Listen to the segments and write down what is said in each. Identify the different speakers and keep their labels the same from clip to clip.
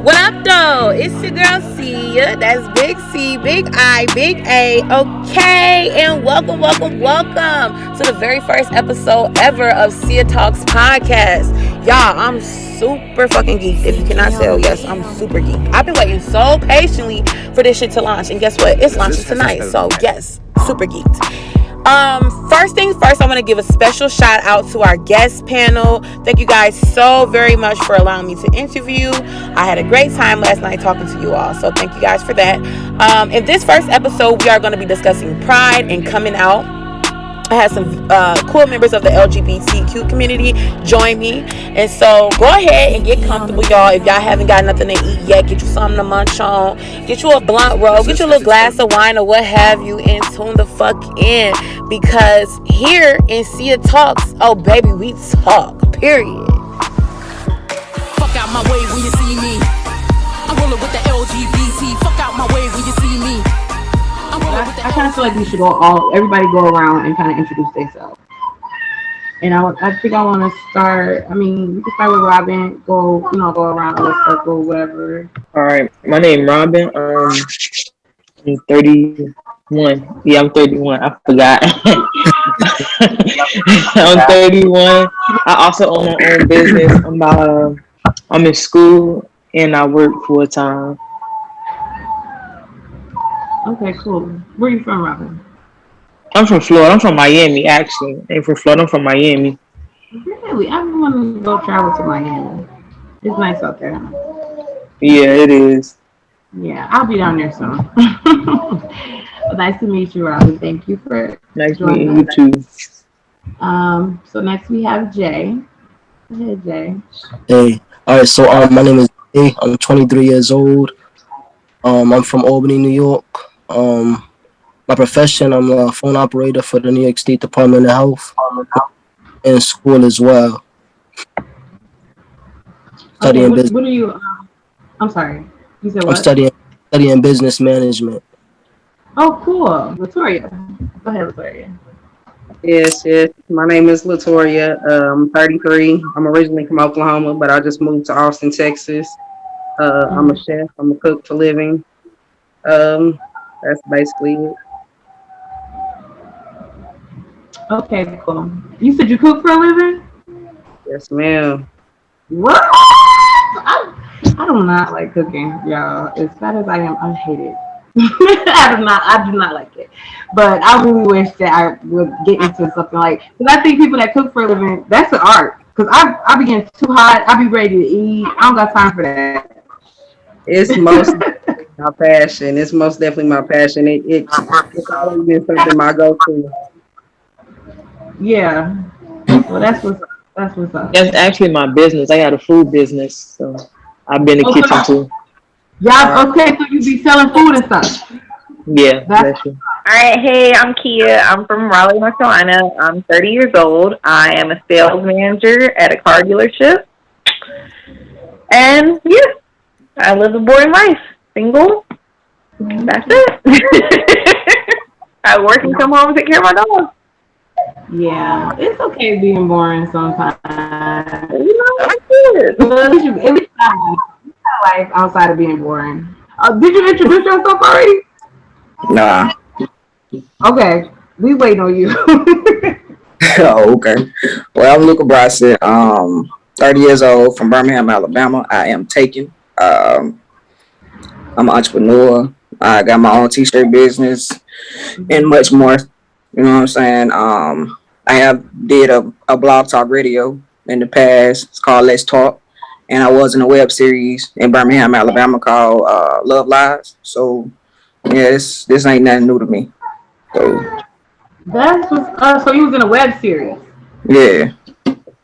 Speaker 1: What up, though? It's your girl Cia. That's Big C, Big I, Big A. Okay, and welcome to the very first episode ever of Cia Talks podcast. Y'all, I'm super fucking geeked. If you cannot tell, yes, I'm super geeked. I've been waiting so patiently for this shit to launch, and guess what? It's launching tonight. So yes, super geeked. First things first, I want to give a special shout out to our guest panel. Thank you guys so very much for allowing me to interview. I had a great time last night talking to you all, so thank you guys for that. In this first episode, we are going to be discussing pride and coming out. I had some cool members of the LGBTQ community join me. And so go ahead and get comfortable, y'all. If y'all haven't got nothing to eat yet, get you something to munch on. Get you a blunt roll. Get you a little glass of wine or what have you, and tune the fuck in. Because here in Cia Talks, oh baby, we talk. Period.
Speaker 2: Fuck out my way when you see me. I'm rolling with the LGBT. Fuck out my way when you see me.
Speaker 3: I kind of feel like we should everybody go around and kind of introduce themselves. And I think I want to start. I mean, we can start with Robin. Go around a circle, whatever.
Speaker 4: All right, my name is Robin. I'm 31. Yeah, I'm 31. I forgot. I'm 31. I also own my own business. I'm in school and I work full time.
Speaker 3: Okay, cool. Where are you from, Robin?
Speaker 4: I'm from Florida. I'm from Miami, actually. I ain't from Florida. I'm from Miami.
Speaker 3: Really? I want to go travel to Miami. It's nice out there.
Speaker 4: Yeah, it is.
Speaker 3: Yeah, I'll be down there soon. Well, nice to meet you, Robin. Thank you for
Speaker 4: nice meeting you too.
Speaker 3: So next we have Jay. Go ahead, Jay.
Speaker 5: Hey, all right. So my name is Jay. I'm 23 years old. I'm from Albany, New York. My profession, I'm a phone operator for the New York State Department of Health. In school as well. Studying business.
Speaker 3: What are you? I'm sorry. You said what?
Speaker 5: I'm studying business management.
Speaker 3: Oh, cool. Latoria. Go ahead, Latoria.
Speaker 6: Yes. My name is Latoria. I'm 33. I'm originally from Oklahoma, but I just moved to Austin, Texas. I'm a chef. I'm a cook for living. That's basically it.
Speaker 3: Okay, cool. You said you cook for a living?
Speaker 6: Yes, ma'am.
Speaker 3: What? I do not like cooking, y'all. As bad as I am, I hate it. I do not like it. But I really wish that I would get into something like, because I think people that cook for a living, that's an art. Because I be getting too hot. I be ready to eat. I don't got time for that.
Speaker 6: It's most my passion. It's most definitely my passion. It's always been something my go-to.
Speaker 3: Yeah. Well, that's what's up.
Speaker 4: That's actually my business. I got a food business, so I've been in the kitchen too.
Speaker 3: Yeah, okay, so you be selling food and stuff.
Speaker 4: Yeah, that's true.
Speaker 7: All right, hey, I'm Kia. I'm from Raleigh, North Carolina. I'm 30 years old. I am a sales manager at a car dealership. And yeah, I live a boring life. Single. That's it. I work and come home and take care of my dog.
Speaker 3: Yeah, it's okay being boring sometimes.
Speaker 7: You know, I did.
Speaker 3: But at least you got life outside of being boring. Did you introduce yourself already?
Speaker 8: Nah.
Speaker 3: Okay, we waiting on you.
Speaker 8: Oh, okay. Well, I'm Luca Bryson. 30 years old from Birmingham, Alabama. I am taken. I'm an entrepreneur. I got my own t-shirt business and much more. You know what I'm saying? I have did a blog talk radio in the past. It's called Let's Talk. And I was in a web series in Birmingham, Alabama called Love Lies. So, yeah, this ain't nothing new to me. So,
Speaker 3: so you was in a web series?
Speaker 8: Yeah.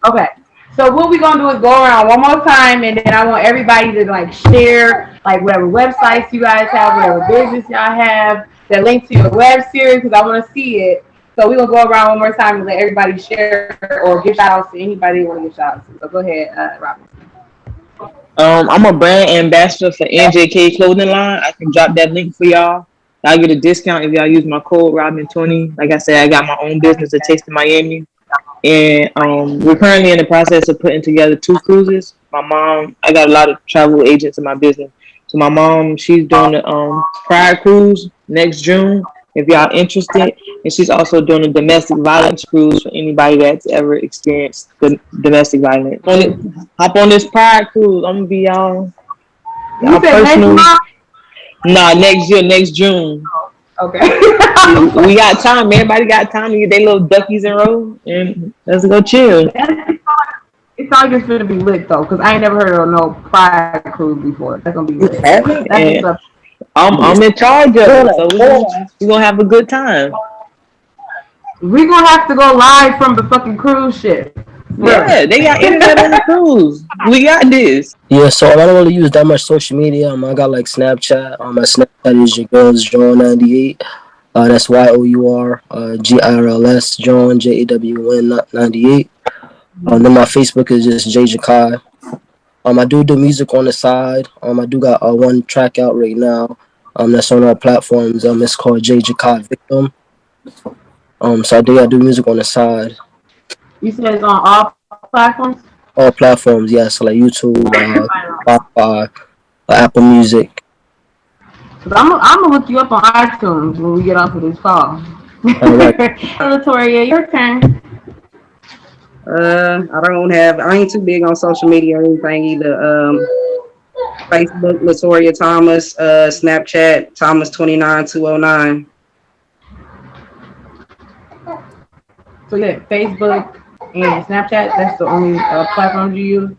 Speaker 3: Okay. So what we're going to do is go around one more time, and then I want everybody to, like, share, like, whatever websites you guys have, whatever business y'all have, that link to your web series, because I want to see it. So we're going to go around one more time and let everybody share or give shout-outs to anybody you want to give shout-outs to. So go ahead, Robin.
Speaker 4: I'm a brand ambassador for NJK Clothing Line. I can drop that link for y'all. I'll get a discount if y'all use my code Robin20. Like I said, I got my own business, A Taste of Miami. And we're currently in the process of putting together 2 cruises. my mom, I got a lot of travel agents in my business. So my mom, she's doing the Pride Cruise next June. If y'all interested, and she's also doing a domestic violence cruise for anybody that's ever experienced the domestic violence. Hop on this Pride Cruise. I'm gonna be y'all personal. Nah, next year, next June.
Speaker 3: Okay.
Speaker 4: we got time. Everybody got time to get their little duckies in row and let's go chill.
Speaker 3: It's all just gonna be lit though, cause I ain't never heard of no Pride Cruise before. That's gonna be lit.
Speaker 4: I'm in charge of it, so we're gonna have a good time.
Speaker 3: We're gonna have to go live from the fucking cruise ship.
Speaker 4: Yeah, they got internet on the cruise. We got this.
Speaker 5: Yeah, so I don't really use that much social media. I got like Snapchat. My Snapchat is your girl's John98. That's YOUR GIRLS John JAWN 98. Then my Facebook is just Jay Jakai. I do music on the side. I do got one track out right now. That's on all platforms. It's called Jay Jakai Victim. So I do music on the side.
Speaker 3: You said it's on all platforms?
Speaker 5: All platforms, yes, like YouTube, Spotify, Apple Music.
Speaker 3: I'm gonna look you up on iTunes when we get off of this call. All right. Latoria, your turn.
Speaker 6: I ain't too big on social media or anything either. Facebook, Latoria Thomas, Snapchat, Thomas29209.
Speaker 3: So yeah, Facebook and Snapchat, that's the only platforms you use?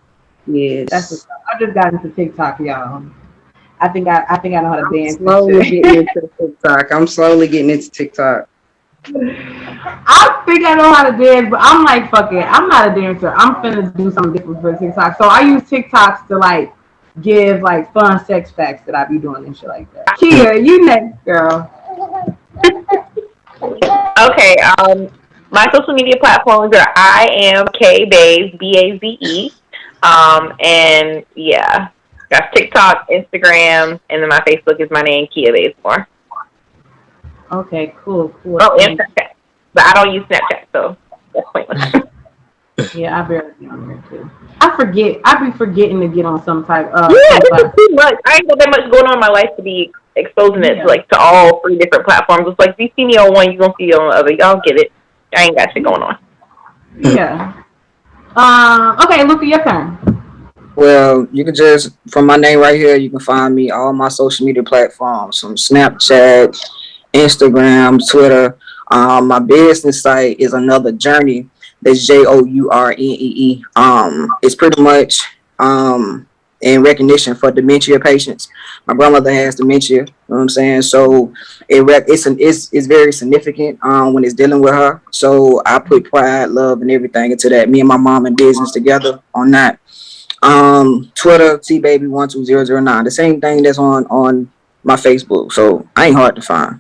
Speaker 6: Yes.
Speaker 3: I just got into TikTok, y'all. I think I know how to dance.
Speaker 6: I'm slowly getting into TikTok.
Speaker 3: I think I know how to dance, but I'm like, fuck it. I'm not a dancer. I'm finna do something different for TikTok. So I use TikToks to like give like fun sex facts that I be doing and shit like that. Kia, you next, girl.
Speaker 7: Okay. My social media platforms are I am K Baze BAZE. And yeah, got TikTok, Instagram, and then my Facebook is my name, Kia Bazemore.
Speaker 3: Okay, cool.
Speaker 7: Oh, and Snapchat. But I don't use Snapchat, so that's pointless.
Speaker 3: Yeah, I barely be on there too. I be forgetting to get on some type of
Speaker 7: too much. I ain't got that much going on in my life to be exposing it to all 3 different platforms. It's like if you see me on one, you're gonna see me on the other. Y'all get it. I ain't got shit going on.
Speaker 3: Yeah. Okay, Luca, your turn.
Speaker 8: Well, you can just, from my name right here, you can find me all my social media platforms, from Snapchat, Instagram, Twitter. My business site is Another Journey. That's JOURNEE. It's pretty much in recognition for dementia patients. My grandmother has dementia. You know what I'm saying? So it's very significant when it's dealing with her. So I put pride, love, and everything into that. Me and my mom in business together on that. Twitter, TBaby12009. The same thing that's on my Facebook. So I ain't hard to find.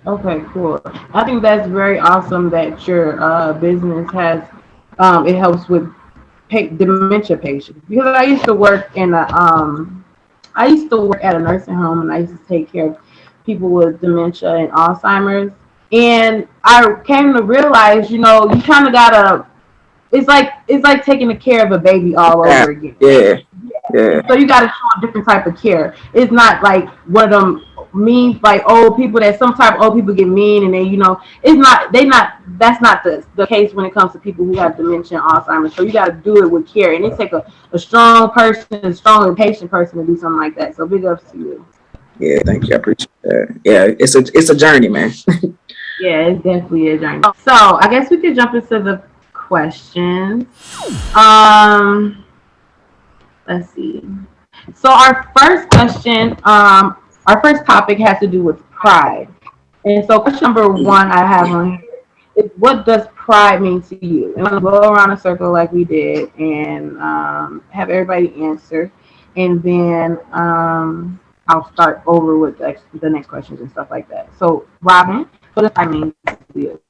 Speaker 3: Okay, cool. I think that's very awesome that your business has it helps with dementia patients, because I used to work at a nursing home, and I used to take care of people with dementia and Alzheimer's, and I came to realize, you kind of gotta. It's like taking care of a baby all over again. Yeah. So you gotta show a different type of care. It's not like one of them mean, like old people that some type of old people get mean, and then that's not the case when it comes to people who have dementia and Alzheimer's. So you got to do it with care, and it takes a strong person, a strong and patient person to do something like that. So big ups to you.
Speaker 8: Yeah, thank you. I appreciate that. Yeah, it's a journey, man.
Speaker 3: Yeah, it's definitely a journey. So I guess we could jump into the questions. Let's see. So our first question, our first topic has to do with pride. And so question number 1 I have on here is, what does pride mean to you? And I'm going to go around a circle like we did and have everybody answer. And then I'll start over with the next questions and stuff like that. So Robin, what does pride mean to you?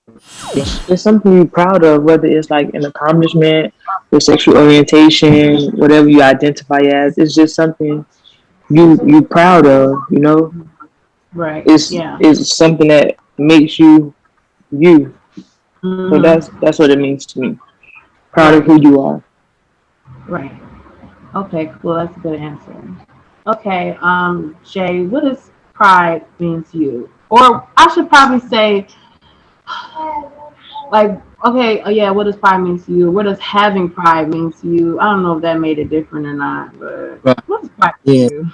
Speaker 4: It's something you're proud of, whether it's like an accomplishment, your sexual orientation, whatever you identify as. It's just something you proud of,
Speaker 3: Right.
Speaker 4: It's something that makes you.
Speaker 3: Mm-hmm.
Speaker 4: So that's what it means to me. Proud of who you are.
Speaker 3: Right. Okay, cool. That's a good answer. Okay, Jay, what does pride mean to you? Or I should probably say, like, okay, yeah, what does pride mean to you? What does having pride mean to you? I don't know if that made it different or not, but
Speaker 5: Right.
Speaker 3: what does pride mean
Speaker 5: Yeah.
Speaker 3: to you?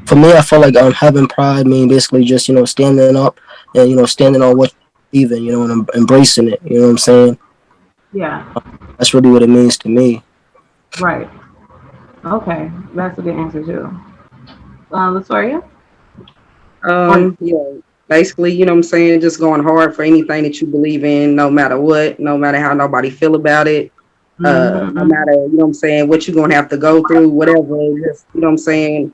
Speaker 5: For me, I feel like having pride mean basically just standing up and standing on what you believe in, and embracing it. You know what I'm saying?
Speaker 3: Yeah,
Speaker 5: That's really what it means to me.
Speaker 3: right. Okay, that's a good answer too. Latoya? Or
Speaker 6: Yeah, basically, what I'm saying, just going hard for anything that you believe in, no matter what, no matter how nobody feel about it, no
Speaker 3: mm-hmm.
Speaker 6: matter, what I'm saying, what you're gonna have to go through, whatever, just, what I'm saying,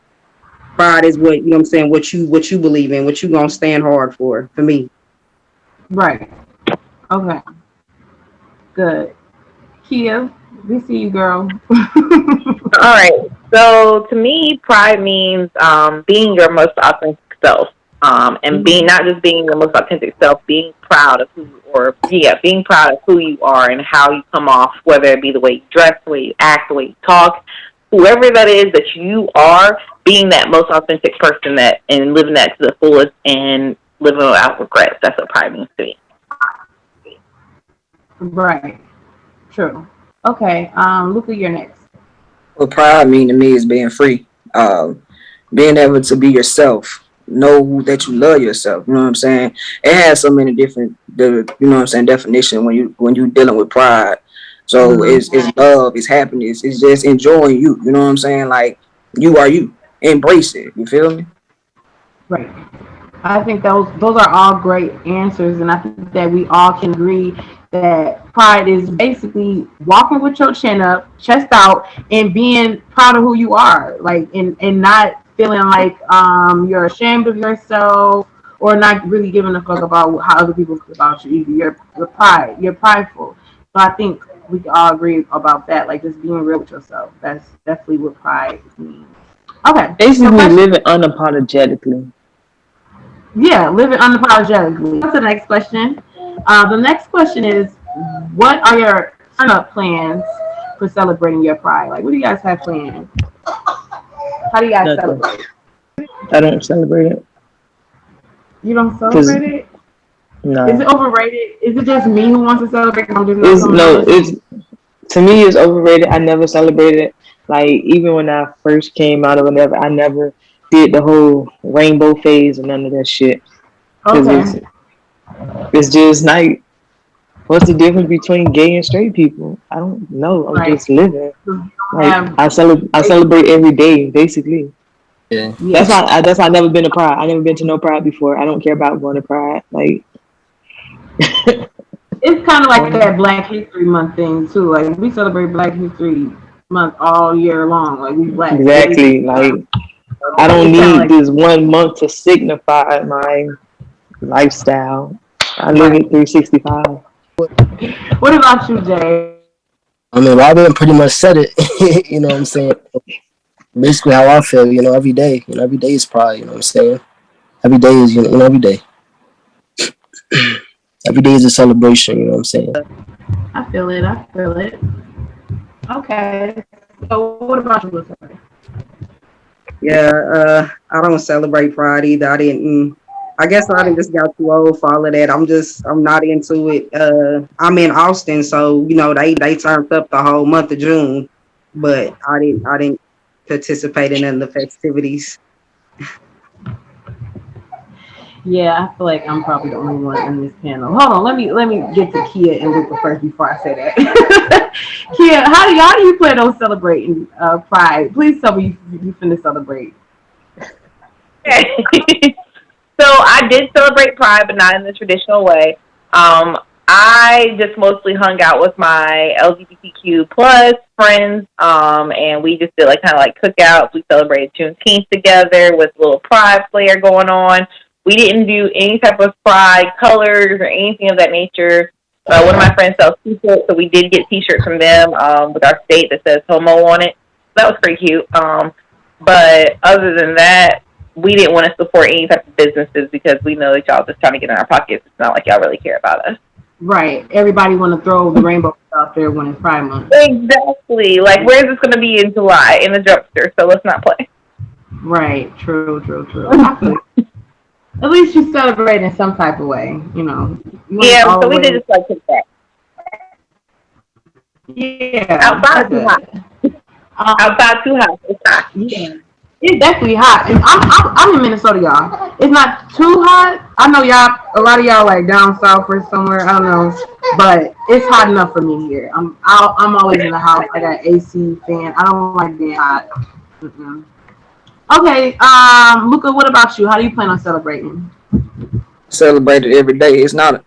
Speaker 6: pride is what, I'm saying, what you believe in, what you gonna stand hard for me.
Speaker 3: Right. Okay, good. Kia, we see you, girl.
Speaker 7: All right. So to me, pride means being your most authentic self, and being not just being your most authentic self, being proud of being proud of who you are and how you come off, whether it be the way you dress, the way you act, the way you talk, whoever that is that you are, being that most authentic person that and living that to the fullest and living without regrets. That's what pride means to me.
Speaker 3: Right. True. Okay. Luca, you're next.
Speaker 8: What pride mean to me is being free. Being able to be yourself. Know that you love yourself. You know what I'm saying? It has so many different, definition when you dealing with pride. So
Speaker 3: Mm-hmm.
Speaker 8: it's love, it's happiness, it's just enjoying you. You know what I'm saying? Like you are you. Embrace it. You feel me?
Speaker 3: Right. I think those are all great answers, and I think that we all can agree that pride is basically walking with your chin up, chest out, and being proud of who you are, like and not feeling like you're ashamed of yourself or not really giving a fuck about how other people feel about you either. You're prideful. So I think we can all agree about that, like just being real with yourself. That's definitely what pride means. Okay, so
Speaker 4: Basically,
Speaker 3: question.
Speaker 4: living unapologetically.
Speaker 3: Yeah, living unapologetically. On to the next question. The next question is, what are your turn up plans for celebrating your pride? Like, what do you guys have planned? How do you guys
Speaker 4: Nothing.
Speaker 3: celebrate?
Speaker 4: I don't celebrate it
Speaker 3: You don't
Speaker 4: because
Speaker 3: celebrate it? Is
Speaker 4: no,
Speaker 3: it overrated? Is it just me who wants to celebrate? 'Cause I'm just not
Speaker 4: it's
Speaker 3: someone
Speaker 4: no,
Speaker 3: else.
Speaker 4: it's to me it's overrated. I never celebrated it. Like even when I first came out or whatever, I never did the whole rainbow phase and none of that shit because
Speaker 3: Okay.
Speaker 4: it's just like what's the difference between gay and straight people? I don't know. I'm
Speaker 3: Right.
Speaker 4: just living.
Speaker 3: So you don't
Speaker 4: Like
Speaker 3: have
Speaker 4: I celebrate every day basically.
Speaker 5: Yeah.
Speaker 3: yeah.
Speaker 4: That's why I never been to Pride. I never been to no Pride before. I don't care about going to Pride. Like
Speaker 3: It's kind of like that Black History Month thing too. Like we celebrate Black History Month all year long. Like we black every day.
Speaker 4: exactly. Like I don't
Speaker 3: It's kind of
Speaker 4: need
Speaker 3: like
Speaker 4: this 1 month to signify my lifestyle. I live
Speaker 3: right.
Speaker 4: it 365.
Speaker 3: What about you, Jay?
Speaker 5: I mean, Robin pretty much said it. You know what I'm saying? Basically, how I feel. Every day. Every day is pride. You know what I'm saying? Every day is every day. Every day is a celebration. You know what I'm saying?
Speaker 3: I feel it. I feel it. Okay. So what about you, Latoya?
Speaker 6: Yeah, I don't celebrate pride either. I didn't. I guess I didn't just got too old for all of that. I'm not into it. I'm in Austin, so they turned up the whole month of June, but I didn't participate in any of the festivities.
Speaker 3: Yeah, I feel like I'm probably the only one in this panel. Hold on, let me get to Kia and Luca first before I say that. Kia, how do you plan on celebrating Pride? Please tell me you finna celebrate.
Speaker 7: Okay. So I did celebrate Pride, but not in the traditional way. I just mostly hung out with my LGBTQ plus friends, and we just did like kind of like cookouts. We celebrated Juneteenth together with a little Pride flair going on. We didn't do any type of Pride colors or anything of that nature. One of my friends sells T-shirts, so we did get T-shirts from them with our state that says "homo" on it. So that was pretty cute. But other than that, we didn't want to support any type of businesses because we know that y'all just trying to get in our pockets. It's not like y'all really care about us.
Speaker 3: Right. Everybody want to throw the rainbow out there when it's Pride Month.
Speaker 7: Exactly. Like, where's this going to be in July in the dumpster? So let's not play.
Speaker 3: Right. True. I feel you. At least you celebrate in some type of way, you know. You
Speaker 7: Yeah,
Speaker 3: ain't
Speaker 7: so we did
Speaker 3: always-
Speaker 7: just like kick back.
Speaker 3: Yeah.
Speaker 7: Outside too hot.
Speaker 3: Um,
Speaker 7: Outside too hot. It's hot.
Speaker 3: yeah. It's definitely hot. And I'm in Minnesota, y'all. It's not too hot. I know y'all, a lot of y'all like down south or somewhere. I don't know, but it's hot enough for me here. I'm always in the house. I got AC fan. I don't like being hot. Mm-mm. Okay, Luca, what about you? How do you plan on celebrating?
Speaker 8: Celebrate it every day. It's not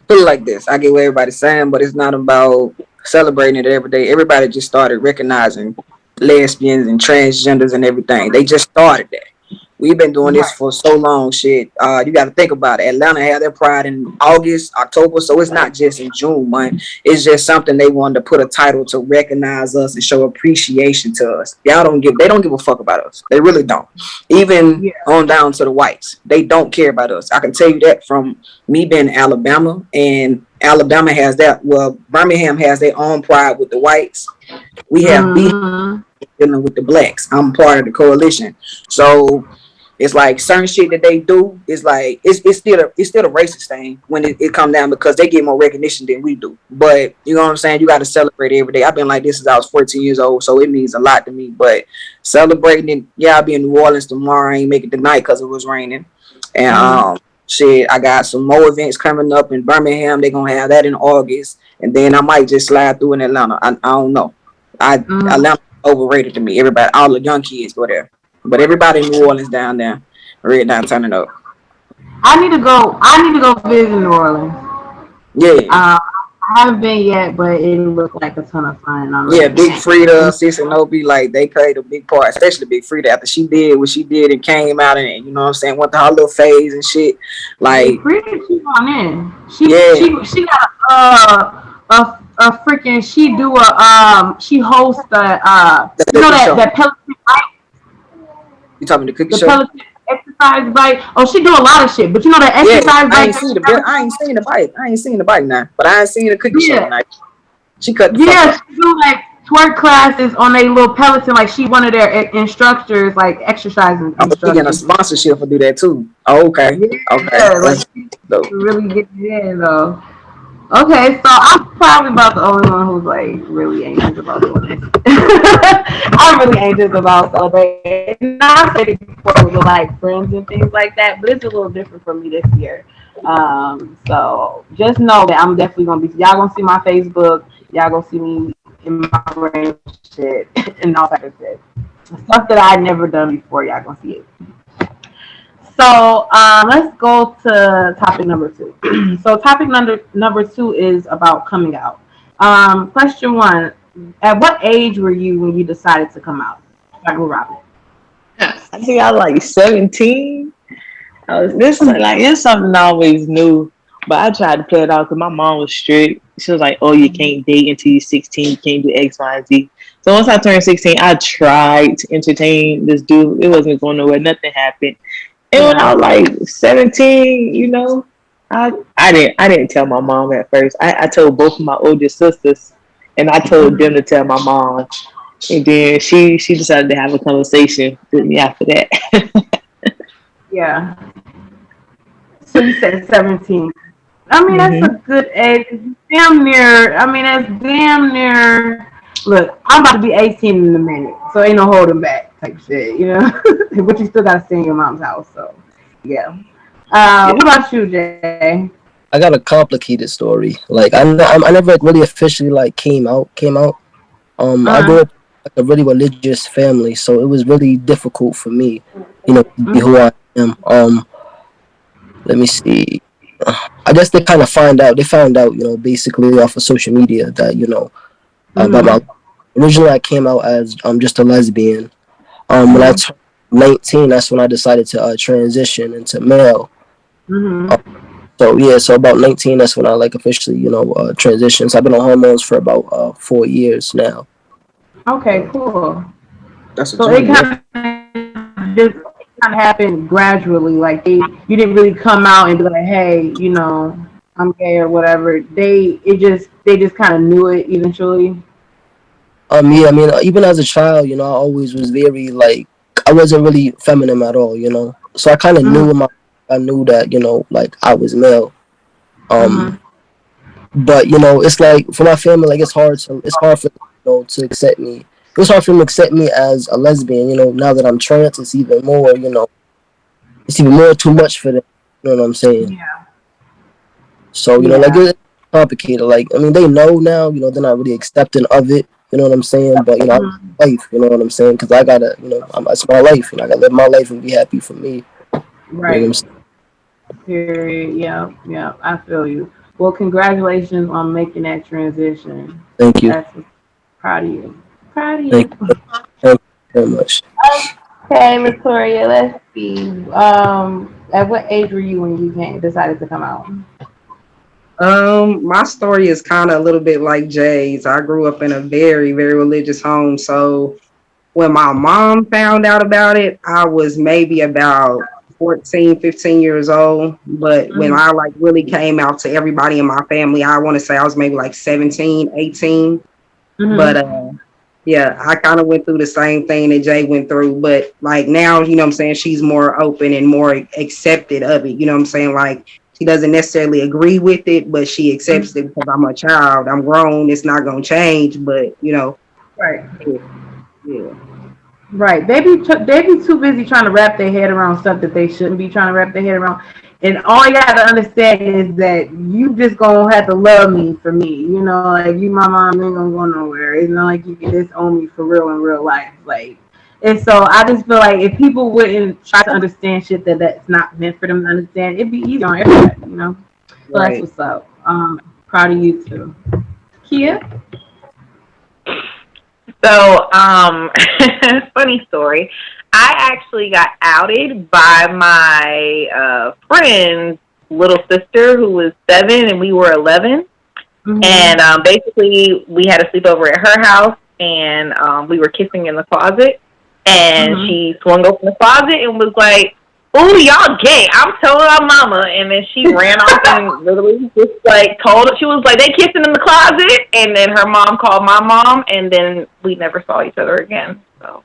Speaker 8: put it like this. I get what everybody's saying, but it's not about celebrating it every day. Everybody just started recognizing lesbians and transgenders and everything. They just started that. We've been doing this for so long. Shit, you got to think about it. Atlanta had their Pride in August, October, so it's not just in June, man. It's just something they wanted to put a title to recognize us and show appreciation to us. They don't give a fuck about us. They really don't. Even on down to the whites, they don't care about us. I can tell you that from me being in Alabama, and Alabama has that. Well, Birmingham has their own Pride with the whites. We have beef dealing with the blacks. I'm part of the coalition, so. It's like certain shit that they do is like it's still a racist thing when it comes down because they get more recognition than we do. But you know what I'm saying? You got to celebrate every day. I've been like this since I was 14 years old, so it means a lot to me. But celebrating it, yeah, I'll be in New Orleans tomorrow. I ain't make it tonight because it was raining. And shit, I got some more events coming up in Birmingham. They're gonna have that in August, and then I might just slide through in Atlanta. I don't know. Atlanta overrated to me. Everybody, all the young kids go there. But everybody in New Orleans down there, right now, turning up.
Speaker 3: I need to go visit New Orleans.
Speaker 8: Yeah.
Speaker 3: I haven't been yet, but it looked like a ton of fun.
Speaker 8: Yeah, Big Frida, Sis and Opie, like they played a big part, especially Big Frida after she did what she did and came out and you know what I'm saying, went to her little phase and shit. Like
Speaker 3: Big Frida, she's on in. She got a freaking she hosts that Peloton bike.
Speaker 8: You talking the cookie
Speaker 3: the
Speaker 8: show?
Speaker 3: Peloton exercise bike. Oh, she do a lot of shit, but you know that exercise bike.
Speaker 8: I ain't seen the bike now, but I ain't seen the cookie show tonight. She cut the fuck
Speaker 3: she do like twerk classes on a little Peloton, like she one of their instructors, like exercising.
Speaker 8: I'm getting a sponsorship for do that too. Oh, okay.
Speaker 3: Like really get it in though. Okay, so I'm probably about the only one who's like really anxious about doing this. I'm really anxious about celebrating. Not say before with like friends and things like that, but it's a little different for me this year. So just know that I'm definitely gonna be. Y'all gonna see my Facebook. Y'all gonna see me in my brain shit and all that shit. Stuff that I'd never done before. Y'all gonna see it. So let's go to topic number 2. So topic number 2 is about coming out. Question 1: at what age were you when you decided to come out? Starting with Robin.
Speaker 4: I think I was like 17. It's something I always knew, but I tried to play it off because my mom was strict. She was like, "Oh, you can't date until you're 16. You can't do X, Y, and Z." So once I turned 16, I tried to entertain this dude. It wasn't going nowhere. Nothing happened. And when I was like 17, you know, I didn't tell my mom at first. I told both of my older sisters, and I told them to tell my mom. And then she decided to have a conversation with me after that.
Speaker 3: Yeah. So you said 17. I mean, that's a good age. Damn near. I mean, that's damn near. Look, I'm about to be 18 in a minute, so ain't no holding back type shit, you know. But you still gotta stay in your mom's house, so yeah. What about you, Jay?
Speaker 5: I got a complicated story. Like I never really officially like came out. I grew up like a really religious family, so it was really difficult for me, you know, to be who I am. Let me see. I guess they kind of found out, you know, basically off of social media that, you know, originally I came out as just a lesbian. When I turned 19, that's when I decided to transition into male. So about 19, that's when I like officially, you know, transitioned. So I've been on hormones for about 4 years now.
Speaker 3: Okay, cool.
Speaker 8: That's
Speaker 3: so it kind of happened gradually. Like you didn't really come out and be like, hey, you know, I'm gay or whatever, they just kind of knew it eventually.
Speaker 5: Yeah, I mean, even as a child, I always was very like I wasn't really feminine at all, So I kind of knew I knew that, like I was male.
Speaker 3: Mm-hmm.
Speaker 5: But it's like for my family, like it's hard for to accept me. It was hard for them to accept me as a lesbian. Now that I'm trans, it's even more. It's even more too much for them. You know what I'm saying?
Speaker 3: Yeah.
Speaker 5: So like it's complicated. Like I mean, they know now. They're not really accepting of it. You know what I'm saying? But life. You know what I'm saying? Because I gotta, it's my life, and I gotta live my life and be happy for me.
Speaker 3: Right.
Speaker 5: You know what I'm saying?
Speaker 3: Period. Yeah. I feel you. Well, congratulations on making that transition.
Speaker 5: Thank you.
Speaker 3: That's proud of you. Proud of you.
Speaker 5: Thank you very much.
Speaker 3: Okay, Victoria, let's see. At what age were you when you decided to come out?
Speaker 6: My story is kind of a little bit like Jay's. I grew up in a very, very religious home. So when my mom found out about it, I was maybe about 14, 15 years old. But when I like really came out to everybody in my family, I want to say I was maybe like 17, 18. But yeah, I kind of went through the same thing that Jay went through. But like now, you know what I'm saying, she's more open and more accepted of it. You know what I'm saying? Like she doesn't necessarily agree with it, but she accepts it because I'm a child. I'm grown. It's not going to change. But,
Speaker 3: Right.
Speaker 6: Yeah.
Speaker 3: Right. They be too busy trying to wrap their head around stuff that they shouldn't be trying to wrap their head around. And all you gotta understand is that you just gonna have to love me for me. Like you my mom ain't gonna go nowhere. It's not like you can disown me for real in real life. Like, and so I just feel like if people wouldn't try to understand shit that's not meant for them to understand, it'd be easy on everybody, So
Speaker 6: Right.
Speaker 3: that's what's up. Proud of you too. Kia?
Speaker 7: So, funny story. I actually got outed by my friend's little sister who was 7 and we were 11. And basically, we had a sleepover at her house and we were kissing in the closet. And she swung open the closet and was like, "Ooh, y'all gay. I'm telling our mama." And then she ran off and literally just like she was like, "They kissing in the closet." And then her mom called my mom and then we never saw each other again. So.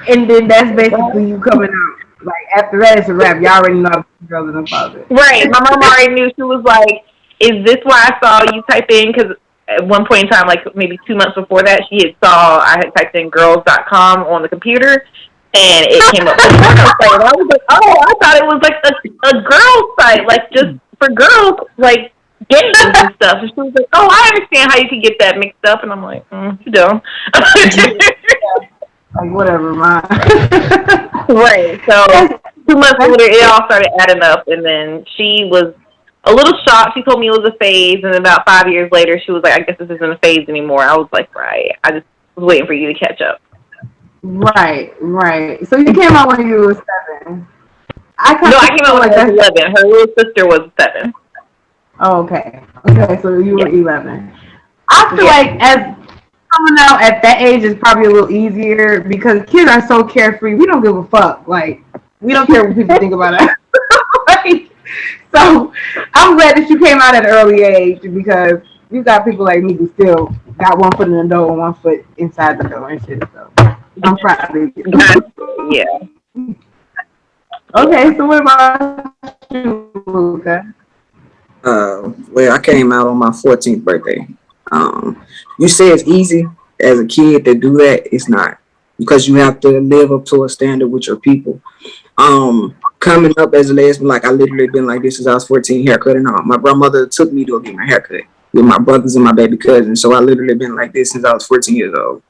Speaker 3: And then that's basically you coming out. Like after that, it's a wrap. Y'all already know girls in the closet.
Speaker 7: Right. My mom already knew. She was like, "Is this why I saw you type in?" Because at one point in time, like maybe 2 months before that, I had typed in girls.com on the computer. And it came up with a porno site. And I was like, oh, I thought it was like a girl site, like just for girls, like games and stuff. And she was like, oh, I understand how you can get that mixed up. And I'm like, you don't.
Speaker 3: Like, whatever, man.
Speaker 7: Right. So 2 months later, it all started adding up. And then she was a little shocked. She told me it was a phase. And about 5 years later, she was like, I guess this isn't a phase anymore. I was like, right. I just was waiting for you to catch up.
Speaker 3: Right. So you came out when you were 7. I
Speaker 7: came out when I was 11. Her little sister was 7.
Speaker 3: Oh, okay, so you were 11. I feel like as coming out at that age is probably a little easier because kids are so carefree. We don't give a fuck. Like, we don't care what people think about us. Like, so I'm glad that you came out at an early age because you got people like me who still got one foot in the door and one foot inside the door and shit. So I'm proud of you.
Speaker 7: Yeah.
Speaker 3: Okay, so what about you, Luca?
Speaker 8: Well, I came out on my 14th birthday. You say it's easy as a kid to do that. It's not, because you have to live up to a standard with your people. Coming up as a lesbian, like I literally been like this since I was 14, haircut and all. My grandmother took me to get my haircut with my brothers and my baby cousins. So I literally been like this since I was 14 years old.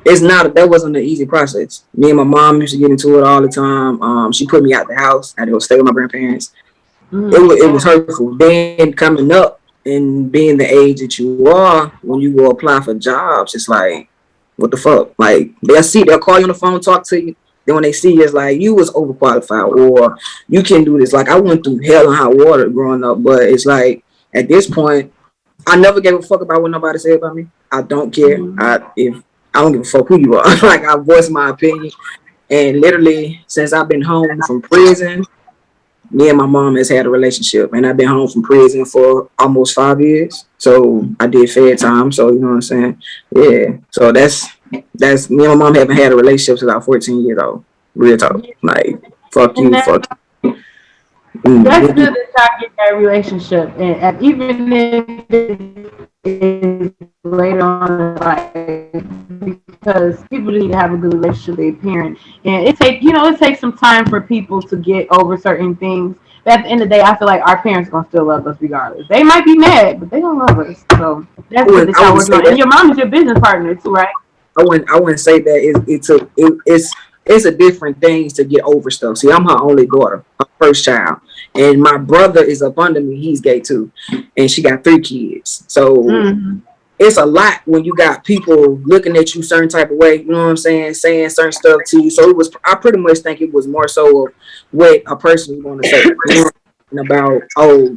Speaker 8: That wasn't an easy process. Me and my mom used to get into it all the time. She put me out the house. I had to go stay with my grandparents. It was hurtful. Then coming up and being the age that you are, when you go apply for jobs, it's like, what the fuck? Like they'll call you on the phone, talk to you. Then when they see you, it's like you was overqualified or you can do this. Like I went through hell and hot water growing up, but it's like at this point, I never gave a fuck about what nobody said about me. I don't care. I don't give a fuck who you are. Like I voice my opinion, and literally since I've been home from prison, me and my mom has had a relationship, and I've been home from prison for almost 5 years. So I did Fed time. So you know what I'm saying? Yeah. So that's me and my mom haven't had a relationship since I was 14 years old. Real talk. Like fuck you, fuck you.
Speaker 3: That's good that y'all get that relationship, and even if it's later on in life, because people need to have a good relationship with their parent, and it takes some time for people to get over certain things. But at the end of the day, I feel like our parents are gonna still love us regardless. They might be mad, but they gonna love us. So that's good that y'all working on. And your mom is your business partner too, right?
Speaker 8: I wouldn't say that it's a different things to get over stuff. See, I'm her only daughter, her first child, and my brother is up under me. He's gay too, and she got 3 kids. So it's a lot when you got people looking at you certain type of way. You know what I'm saying? Saying certain stuff to you. So I pretty much think it was more so of what a person was going to say. You know, about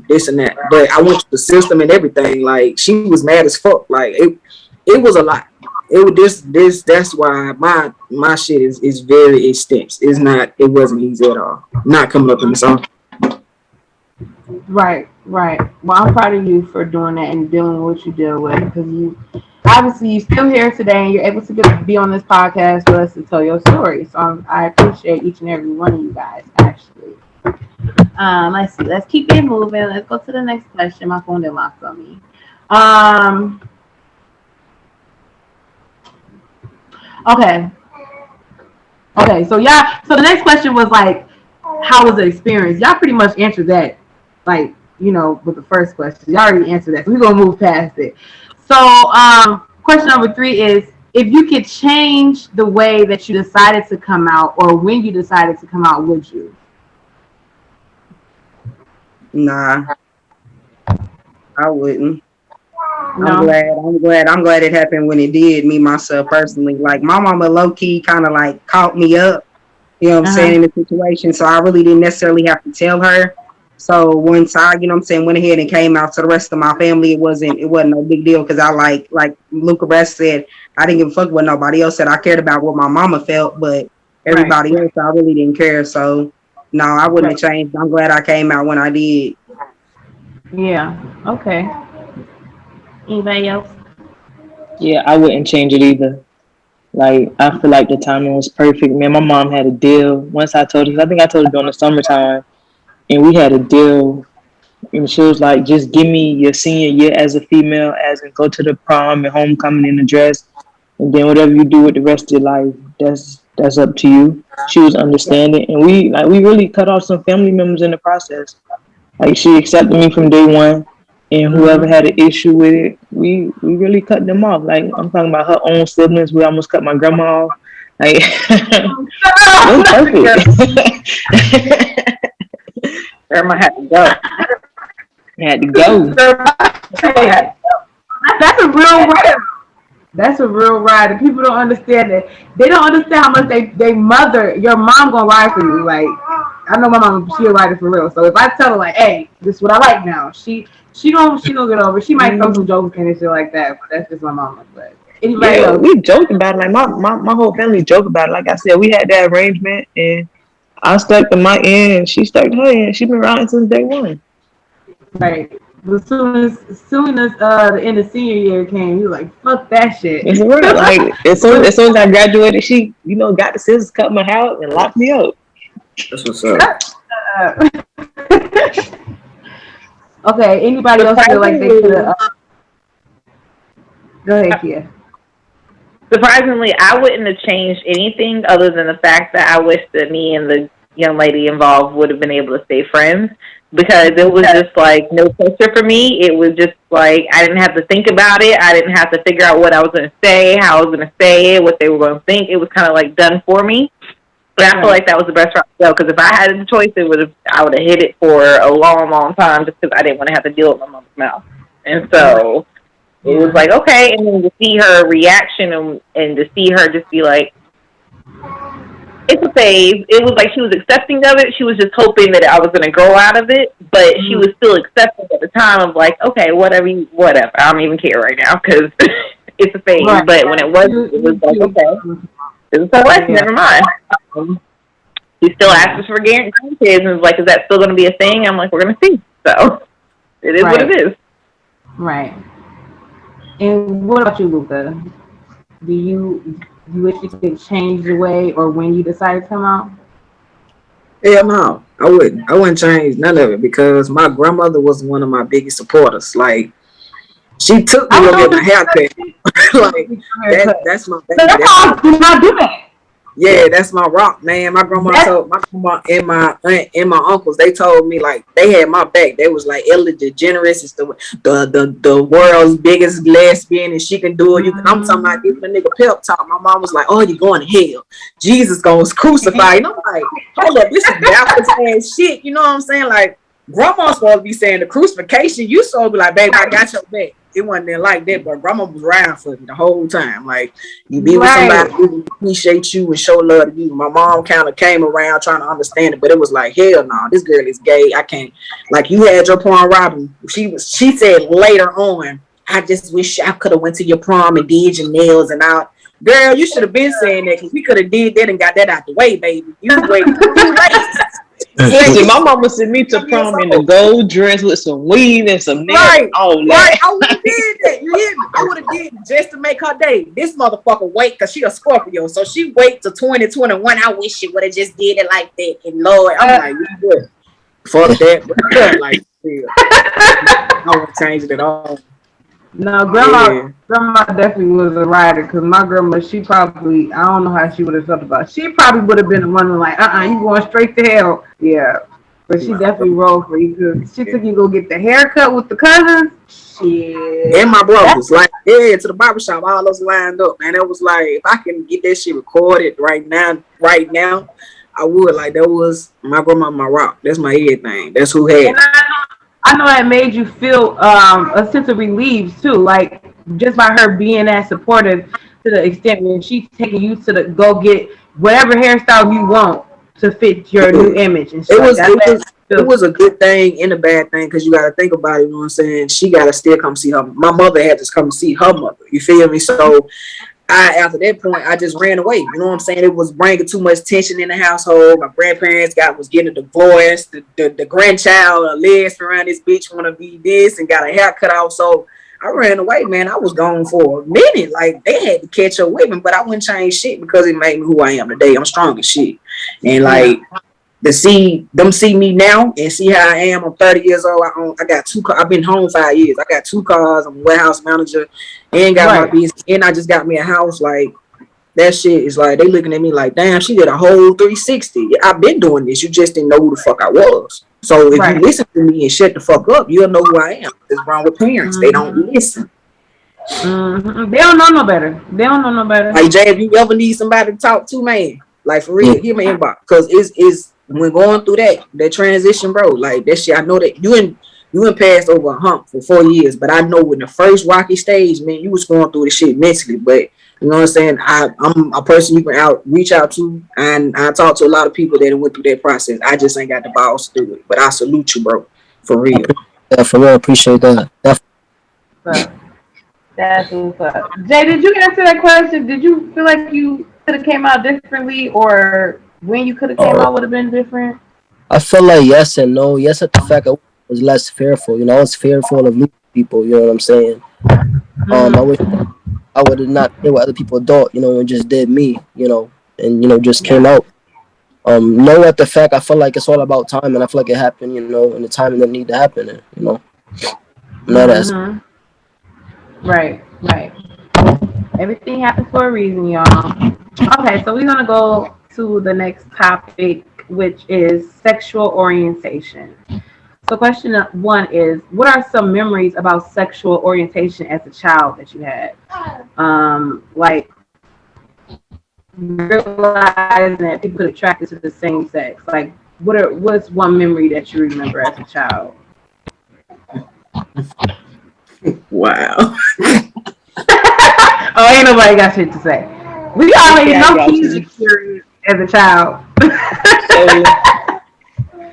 Speaker 8: this and that. But I went to the system and everything. Like she was mad as fuck. Like it was a lot. That's why my shit is very extensive. It wasn't easy at all. Not coming up in the song.
Speaker 3: Right. Well, I'm proud of you for doing that and dealing with what you deal with, because you're still here today and you're able to be on this podcast with us to tell your story. So I appreciate each and every one of you guys, actually. Let's see. Let's keep it moving. Let's go to the next question. My phone didn't lock on me. Okay. So the next question was like, how was the experience? Y'all pretty much answered that, like, with the first question. Y'all already answered that. So we're gonna move past it. So question number 3 is, if you could change the way that you decided to come out, or when you decided to come out, would you?
Speaker 6: Nah, I wouldn't.
Speaker 3: No.
Speaker 6: I'm glad it happened when it did. Me, myself, personally. Like, my mama low-key kind of, like, caught me up, you know what I'm saying, in the situation. So I really didn't necessarily have to tell her. So once I, went ahead and came out to the rest of my family, it wasn't no big deal, because I, like Luca Brest said, I didn't give a fuck what nobody else said. I cared about what my mama felt, but everybody else, I really didn't care. So, no, I wouldn't have changed. I'm glad I came out when I did.
Speaker 3: Yeah. Okay. Anybody else?
Speaker 4: Yeah, I wouldn't change it either. Like, I feel like the timing was perfect. Man, my mom had a deal. Once I told her, I think I told her during the summertime, and we had a deal. And she was like, just give me your senior year as a female, as in go to the prom and homecoming in a dress, and then whatever you do with the rest of your life, that's up to you. She was understanding, and we really cut off some family members in the process. Like, she accepted me from day one. And whoever had an issue with it, we really cut them off. Like, I'm talking about her own siblings. We almost cut my grandma off. Like, it was perfect.
Speaker 7: Grandma had to go.
Speaker 4: Had to go.
Speaker 3: That's a real ride. That's a real ride. And people don't understand that. They don't understand how much they mother, your mom gonna ride for you. Like, I know my mom, she'll ride it for real. So if I tell her, like, hey, this is what I like now, she gonna get over it. She might throw some jokes in and shit like that, but that's just my mama. But anybody else?
Speaker 4: We joke about it. Like, my whole family joke about it. Like I said, we had that arrangement, and I stuck to my end, and she stuck to her end. She's been riding since day one.
Speaker 3: Right. As soon as the end of senior year came, he was like, fuck that shit.
Speaker 4: It's real. Like, as soon as I graduated, she, got the scissors, cut my hair out, and locked me up.
Speaker 8: That's what's up.
Speaker 3: Okay, anybody else feel like they could have... Go ahead, Kia.
Speaker 7: Surprisingly, I wouldn't have changed anything other than the fact that I wish that me and the young lady involved would have been able to stay friends, because it was just like no pressure for me. It was just like I didn't have to think about it. I didn't have to figure out what I was going to say, how I was going to say it, what they were going to think. It was kind of like done for me. But I feel like that was the best route to go, because if I had the choice, I would have hit it for a long, long time, just because I didn't want to have to deal with my mama's mouth. And so it was like, okay, and then to see her reaction and to see her just be like, it's a phase. It was like she was accepting of it. She was just hoping that I was going to grow out of it, but she was still accepting at the time of like, okay, whatever. I don't even care right now, because it's a phase. Right. But when it was like, okay, this is a lesson, never mind. He still asks us for grandkids and is like, is that still going to be a thing? I'm like, we're going to see. So it is what it is.
Speaker 3: Right. And what about you, Luca? Do you wish you could change the way or when you decided to come out?
Speaker 8: Hell no, I wouldn't. I wouldn't change none of it because my grandmother was one of my biggest supporters. Like, she took me to get my hair cut. Like, that's my baby.
Speaker 3: Do not do that.
Speaker 8: Yeah, that's my rock, man. My grandma told my grandma and my aunt and my uncles, they told me like they had my back. They was like, Ellen DeGeneres is the world's biggest lesbian and she can do it. I'm talking about giving a nigga pep talk. My mom was like, oh, you going to hell. Jesus gonna crucify. And I'm like, hold up, this is backwards ass shit. You know what I'm saying? Like, grandma's supposed to be saying the crucifixion. You supposed to be like, babe, I got your back. It wasn't there like that, but grandma was around for me the whole time. Like, you be with somebody who appreciate you and show love to you. My mom kind of came around trying to understand it, but it was like, hell no, this girl is gay. I can't. Like, you had your prom, Robin. She said later on, I just wish I could have went to your prom and did your nails and out. Girl, you should have been saying that because we could have did that and got that out the way, baby. You waited 2 days.
Speaker 4: Listen, my mama sent me to prom in a gold dress with some weave and some nails.
Speaker 8: Right. I would have did that. You hear me? I would have did it just to make her day. This motherfucker wait because she a Scorpio, so she wait till 2021. I wish she would have just did it like that. And Lord, I'm like, you good? Fuck that. But like, I won't change it at all.
Speaker 3: No, grandma definitely was a rider because my grandma, she probably, I don't know how she would have felt about it. She probably would have been the one like, you going straight to hell. Yeah. But she definitely rolled for you because she took you to go get the haircut with the cousins. Shit.
Speaker 8: And my brothers, like, to the barbershop, all those lined up. And it was like, if I can get that shit recorded right now, I would. Like, that was my grandma, my rock. That's my everything. That's who had.
Speaker 3: I know that made you feel a sense of relief too, like just by her being that supportive to the extent when she's taking you to go get whatever hairstyle you want to fit your new image. And
Speaker 8: it was a good thing and a bad thing because you got to think about it. You know what I'm saying? She got to still come see her. My mother had to come see her mother. You feel me? So after that point, I just ran away. You know what I'm saying? It was bringing too much tension in the household. My grandparents was getting a divorce. The grandchild, legs around this bitch, want to be this and got a haircut off. So I ran away, man. I was gone for a minute. Like, they had to catch up with me, but I wouldn't change shit because it made me who I am today. I'm strong as shit. And like, to see me now and see how I am. I'm 30 years old. I got 2 cars. I've been home 5 years. I got 2 cars. I'm a warehouse manager and got my business. And I just got me a house. Like, that shit is like, they looking at me like, damn, she did a whole 360. I've been doing this. You just didn't know who the fuck I was. So if you listen to me and shut the fuck up, you'll know who I am. It's wrong with parents. They don't listen.
Speaker 3: They don't know no better.
Speaker 8: Like, Jay, if you ever need somebody to talk to, man, like, for real, give me an inbox. Because it's when going through that transition, bro, like, that shit, I know that you and passed over a hump for 4 years, but I know in the first rocky stage, man, you was going through the shit mentally. But you know what I'm saying? I'm a person you can reach out to, and I talk to a lot of people that went through that process. I just ain't got the balls to do it. But I salute you, bro, for real.
Speaker 5: Yeah, for real, appreciate that.
Speaker 3: That's what's up. Jay, did you answer that question? Did you feel like you could have came out differently, or when you could have came out would have been different?
Speaker 5: I feel like yes and no. Yes, at the fact I was less fearful. You know, I was fearful of losing people. You know what I'm saying? I wish I would have not did what other people thought. You know, and just did me. You know, and just came out. No, at the fact I feel like it's all about time, and I feel like it happened. You know, in the time that need to happen. And, you know, not as
Speaker 3: right. Everything happens for a reason, y'all. Okay, so we're gonna go to the next topic, which is sexual orientation. So question 1 is, what are some memories about sexual orientation as a child that you had? Like realizing that people are attracted to the same sex. Like, what's one memory that you remember as a child?
Speaker 8: Wow.
Speaker 3: Oh, ain't nobody got shit to say. We already know he's experience as a child.
Speaker 4: So,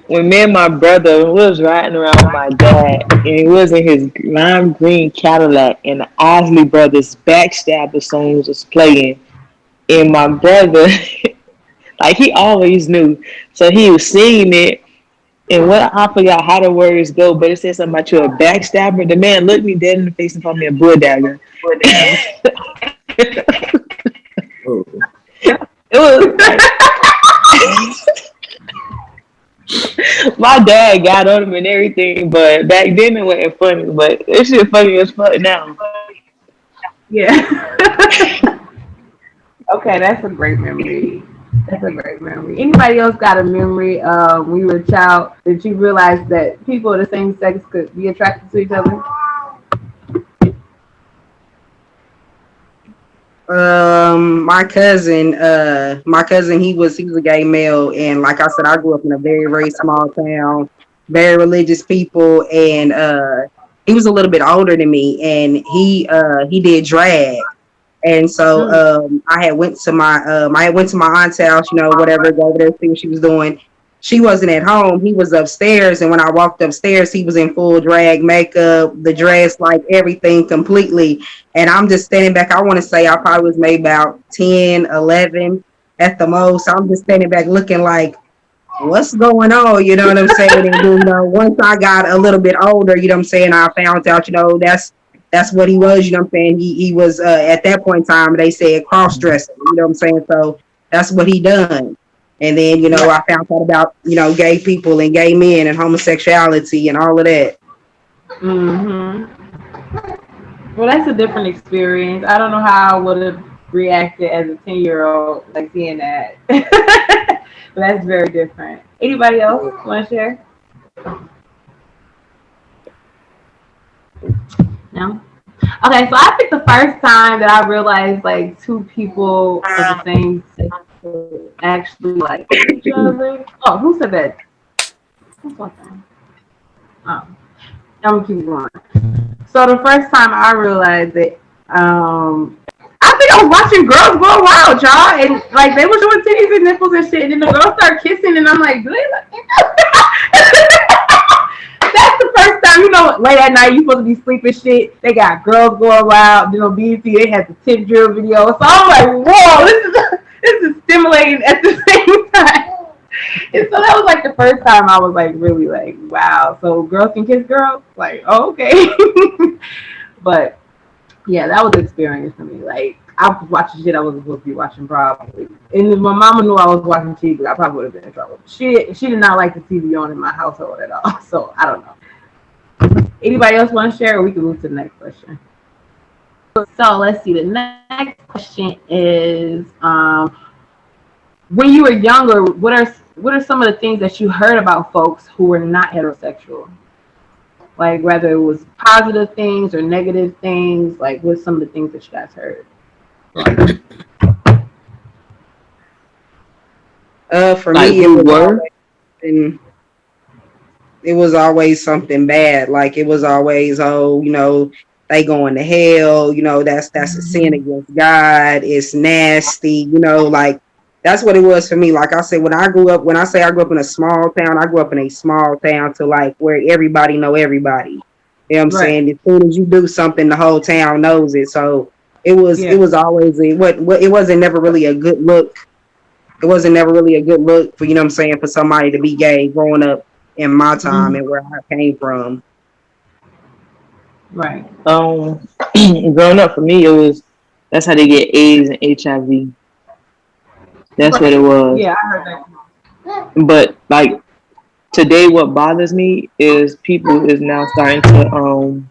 Speaker 4: when me and my brother was riding around with my dad, and he was in his lime green Cadillac, and the Isley Brothers Backstabber songs was playing, and my brother Like he always knew. So he was singing it. And what I forgot how the words go, but it said something about you a backstabber. The man looked me dead in the face and called me a bull dagger.
Speaker 8: Oh.
Speaker 4: It was my dad got on him and everything, but back then it wasn't funny. But this shit funny as fuck now.
Speaker 3: Yeah. Okay, that's a great memory. That's a great memory. Anybody else got a memory when you were a child that you realized that people of the same sex could be attracted to each other?
Speaker 6: My cousin, he was a gay male, and like I said, I grew up in a very small town, very religious people, and he was a little bit older than me, and he did drag. And so I had went to my aunt's house, you know, whatever, go over there, see what she was doing. She wasn't at home. He was upstairs, and when I walked upstairs, he was in full drag makeup, the dress, like everything completely. And I'm just standing back. I want to say I probably was maybe about 10, 11 at the most. I'm just standing back looking like, what's going on? You know what I'm saying? And you know, once I got a little bit older, you know what I'm saying, I found out, you know, that's what he was, you know what I'm saying? He was at that point in time they said cross dressing, you know what I'm saying? So that's what he done. And then, you know, I found out about, you know, gay people and gay men and homosexuality and all of that.
Speaker 3: Mm-hmm. Well, that's a different experience. I don't know how I would have reacted as a 10-year-old, like seeing that. But that's very different. Anybody else want to share? No? Okay, so I think the first time that I realized like two people of the same sex could actually like each other. Oh, who said that? Who's talking? Oh, I'm gonna keep going. So the first time I realized that, I think I was watching Girls Go Wild, y'all, and like they were showing titties and nipples and shit, and then the girls start kissing, and I'm like, do they look? That's the first time, you know, late at night, you supposed to be sleeping shit. They got Girls Going Wild, you know, BET, they had the tip drill video. So I'm like, whoa, this is stimulating at the same time. And so that was like the first time I was like really like, wow, so girls can kiss girls? Like, oh, okay. But yeah, that was an experience for me. Like, I was watching shit I wasn't supposed to be watching probably. And if my mama knew I was watching TV, I probably would have been in trouble. She did not like the TV on in my household at all. So I don't know. Anybody else want to share, or we can move to the next question? So let's see. The next question is, when you were younger, what are some of the things that you heard about folks who were not heterosexual? Like whether it was positive things or negative things, like what's some of the things that you guys heard?
Speaker 6: For
Speaker 4: Like
Speaker 6: me,
Speaker 4: who
Speaker 6: it was always something bad. Like it was always, oh, you know, they going to hell, you know, that's a sin against God, it's nasty, you know, like that's what it was for me. Like I said, when I grew up in a small town, I grew up in a small town to like where everybody know everybody. You know what I'm saying? As soon as you do something, the whole town knows it. So it was always it wasn't never really a good look. It wasn't never really a good look for, you know what I'm saying, for somebody to be gay growing up in my time and where I came from.
Speaker 3: Right.
Speaker 4: Growing up for me, that's how they get AIDS and HIV. That's what it was.
Speaker 3: Yeah, I heard that.
Speaker 4: But like today, what bothers me is people is now starting to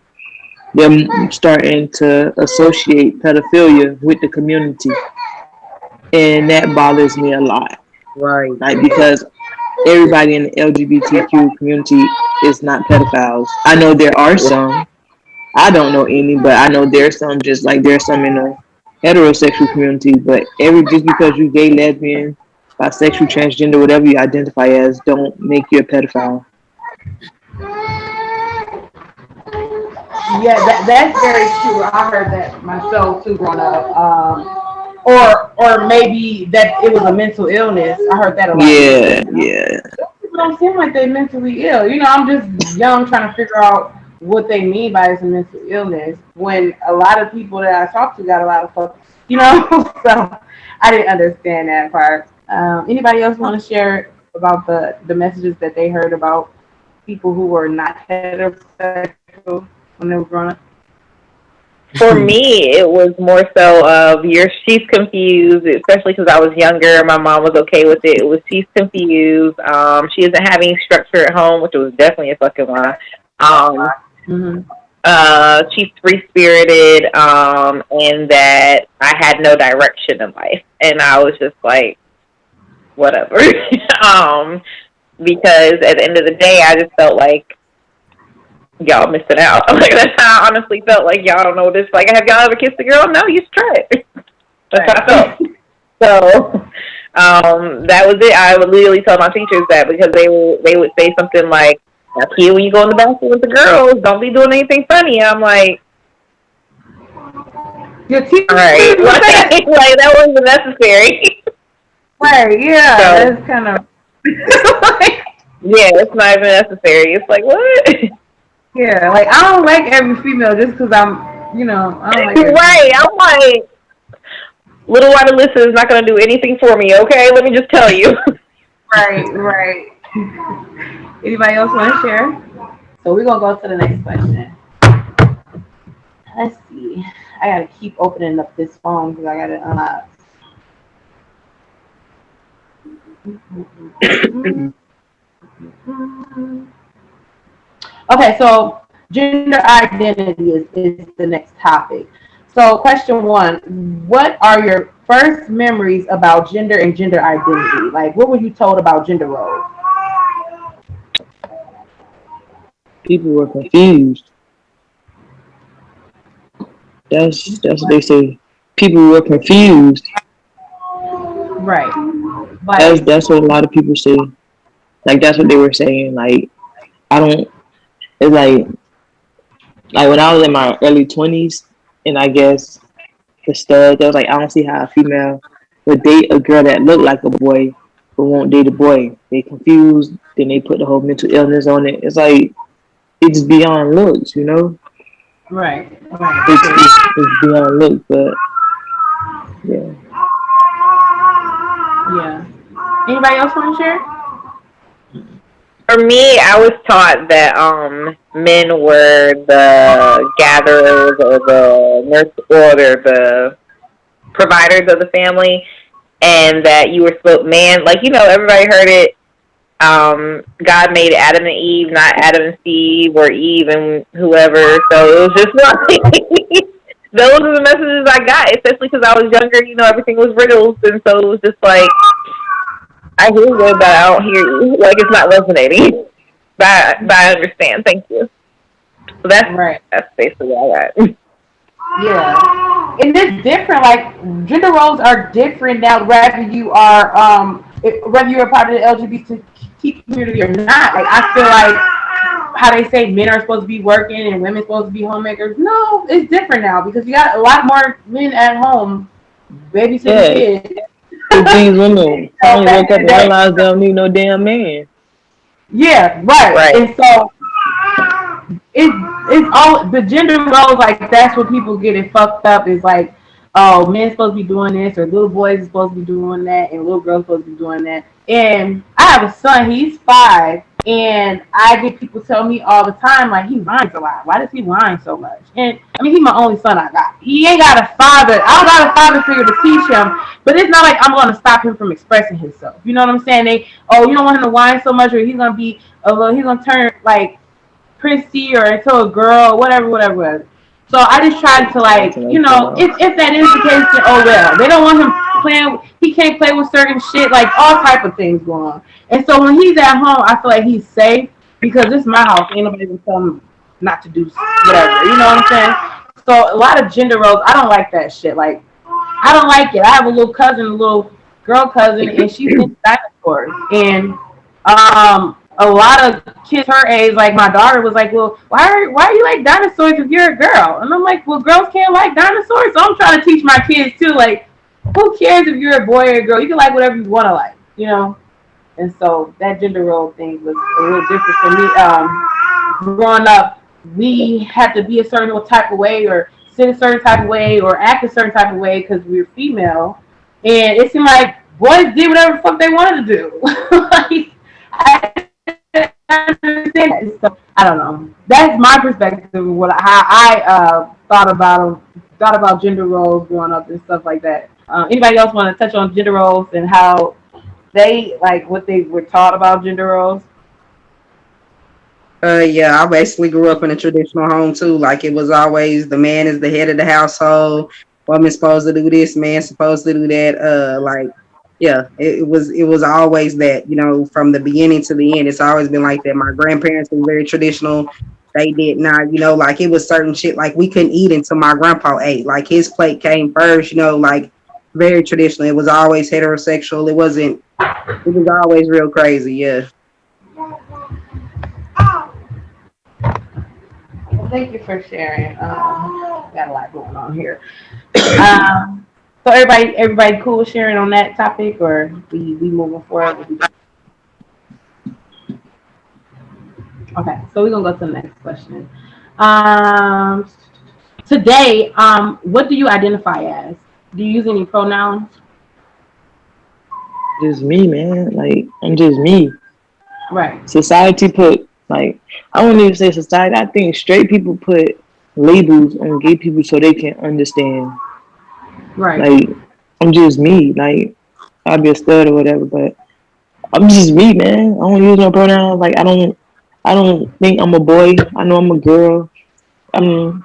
Speaker 4: they're starting to associate pedophilia with the community, and that bothers me a lot.
Speaker 6: Right.
Speaker 4: Like because everybody in the LGBTQ community is not pedophiles. I know there are some. I don't know any, but I know there's some. Just like there's some in the heterosexual community. But just because you gay, lesbian, bisexual, transgender, whatever you identify as, don't make you a pedophile.
Speaker 3: Yeah, that's very true. I heard that myself too growing up. Or maybe that it was a mental illness. I heard that a lot.
Speaker 4: Yeah.
Speaker 3: People don't seem like they're mentally ill. You know, I'm just young trying to figure out what they mean by it's a mental illness when a lot of people that I talked to got a lot of fucks, you know? So I didn't understand that part. Anybody else want to share about the messages that they heard about people who were not heterosexual when they were growing up?
Speaker 7: For me, it was more so of she's confused, especially because I was younger. My mom was okay with it. It was she's confused. She isn't having structure at home, which was definitely a fucking lie. She's free spirited, and that I had no direction in life, and I was just like, whatever. Because at the end of the day, I just felt like y'all missing out. Like, that's how I honestly felt. Like, y'all don't know this. Like, have y'all ever kissed a girl? No, you should try it. That's how I felt. So, that was it. I would literally tell my teachers that because they would say something like, "Now, kid, when you go in the bathroom with the girls, don't be doing anything funny." I'm like,
Speaker 3: Your teacher,
Speaker 7: all right, like that wasn't necessary.
Speaker 3: Right? Yeah,
Speaker 7: So,
Speaker 3: that's kind of.
Speaker 7: yeah, it's not even necessary. It's like, what?
Speaker 3: Yeah, like I don't like every female just because I'm, I don't like.
Speaker 7: Right? I'm like, Little White Alyssa is not going to do anything for me. Okay, let me just tell you.
Speaker 3: Right. Anybody else want to share? So we're gonna go to the next question. Let's see. I gotta keep opening up this phone because I gotta Okay, so gender identity is the next topic. So question 1, what are your first memories about gender and gender identity? Like, what were you told about gender roles?
Speaker 4: People were confused. That's what they say. People were confused.
Speaker 3: Right.
Speaker 4: That's what a lot of people say. Like, that's what they were saying. Like, it's like when I was in my early 20s, and I guess the studs, I was like, I don't see how a female would date a girl that looked like a boy but won't date a boy. They confused, then they put the whole mental illness on it. It's like, it's beyond looks,
Speaker 3: Right.
Speaker 4: It's beyond looks, but yeah.
Speaker 3: Yeah. Anybody else want to share?
Speaker 7: For me, I was taught that men were the gatherers or the nurse or the providers of the family, and that you were supposed everybody heard it. God made Adam and Eve, not Adam and Steve or Eve and whoever. So it was just like those are the messages I got, especially because I was younger. Everything was riddles, and so it was just like, I hear you, but I don't hear you. Like, it's not resonating. But I understand. Thank you. So that's
Speaker 3: right.
Speaker 7: That's basically all I got.
Speaker 3: Yeah, and it's different. Like, gender roles are different now. Whether you're a part of the LGBT community or not. Like, I feel like how they say men are supposed to be working and women supposed to be homemakers. No, it's different now because you got a lot more men at home babysitting kids.
Speaker 4: These women finally woke up and realized they don't need no damn man.
Speaker 3: Yeah, right. And so it's all the gender roles. Like, that's what people get it fucked up. Is like, oh, men's supposed to be doing this, or little boys are supposed to be doing that, and little girls supposed to be doing that. And I have a son. He's 5, and I get people tell me all the time, like, he whines a lot. Why does he whine so much? And I mean, he's my only son I got. He ain't got a father. I don't got a father figure to teach him, but it's not like I'm going to stop him from expressing himself. You know what I'm saying? You don't want him to whine so much, or he's going to turn like prissy or into a girl, whatever. So I just tried to, like, if that is the case, then oh well. They don't want him playing. He can't play with certain shit, like all type of things going on. And so when he's at home, I feel like he's safe because this is my house. Ain't nobody gonna tell him not to do whatever. You know what I'm saying? So a lot of gender roles, I don't like that shit. Like, I don't like it. I have a little girl cousin, and she's into dinosaurs. And a lot of kids her age, like my daughter, was like, well, why are you like dinosaurs if you're a girl? And I'm like, well, girls can't like dinosaurs. So I'm trying to teach my kids too, like, who cares if you're a boy or a girl? You can like whatever you want to like, And so that gender role thing was a little different for me. Growing up, we had to be a certain type of way, or sit a certain type of way, or act a certain type of way because we were female. And it seemed like boys did whatever the fuck they wanted to do. Like, I understand that. So I don't know. That's my perspective of how I thought about gender roles growing up and stuff like that. Anybody else want to touch on gender roles and how they like what they were taught about gender roles?
Speaker 6: Yeah, I basically grew up in a traditional home too. Like it was always the man is the head of the household. Woman's supposed to do this, man's supposed to do that. Like yeah, it was always that, from the beginning to the end. It's always been like that. My grandparents were very traditional. They did not, like it was certain shit like we couldn't eat until my grandpa ate. Like his plate came first, like very traditional. It was always heterosexual. It was always real crazy, yeah.
Speaker 3: Thank you for sharing. Got a lot going on here. So everybody cool sharing on that topic, or we moving forward? Okay, so we're gonna go to the next question. Today, what do you identify as? Do you use any pronouns?
Speaker 4: Just me, man. Like I'm just me.
Speaker 3: Right.
Speaker 4: Society put like I wouldn't even say society. I think straight people put labels on gay people so they can understand.
Speaker 3: Right.
Speaker 4: Like I'm just me. Like I'll be a stud or whatever, but I'm just me, man. I don't use no pronouns. Like I don't think I'm a boy. I know I'm a girl. I mean,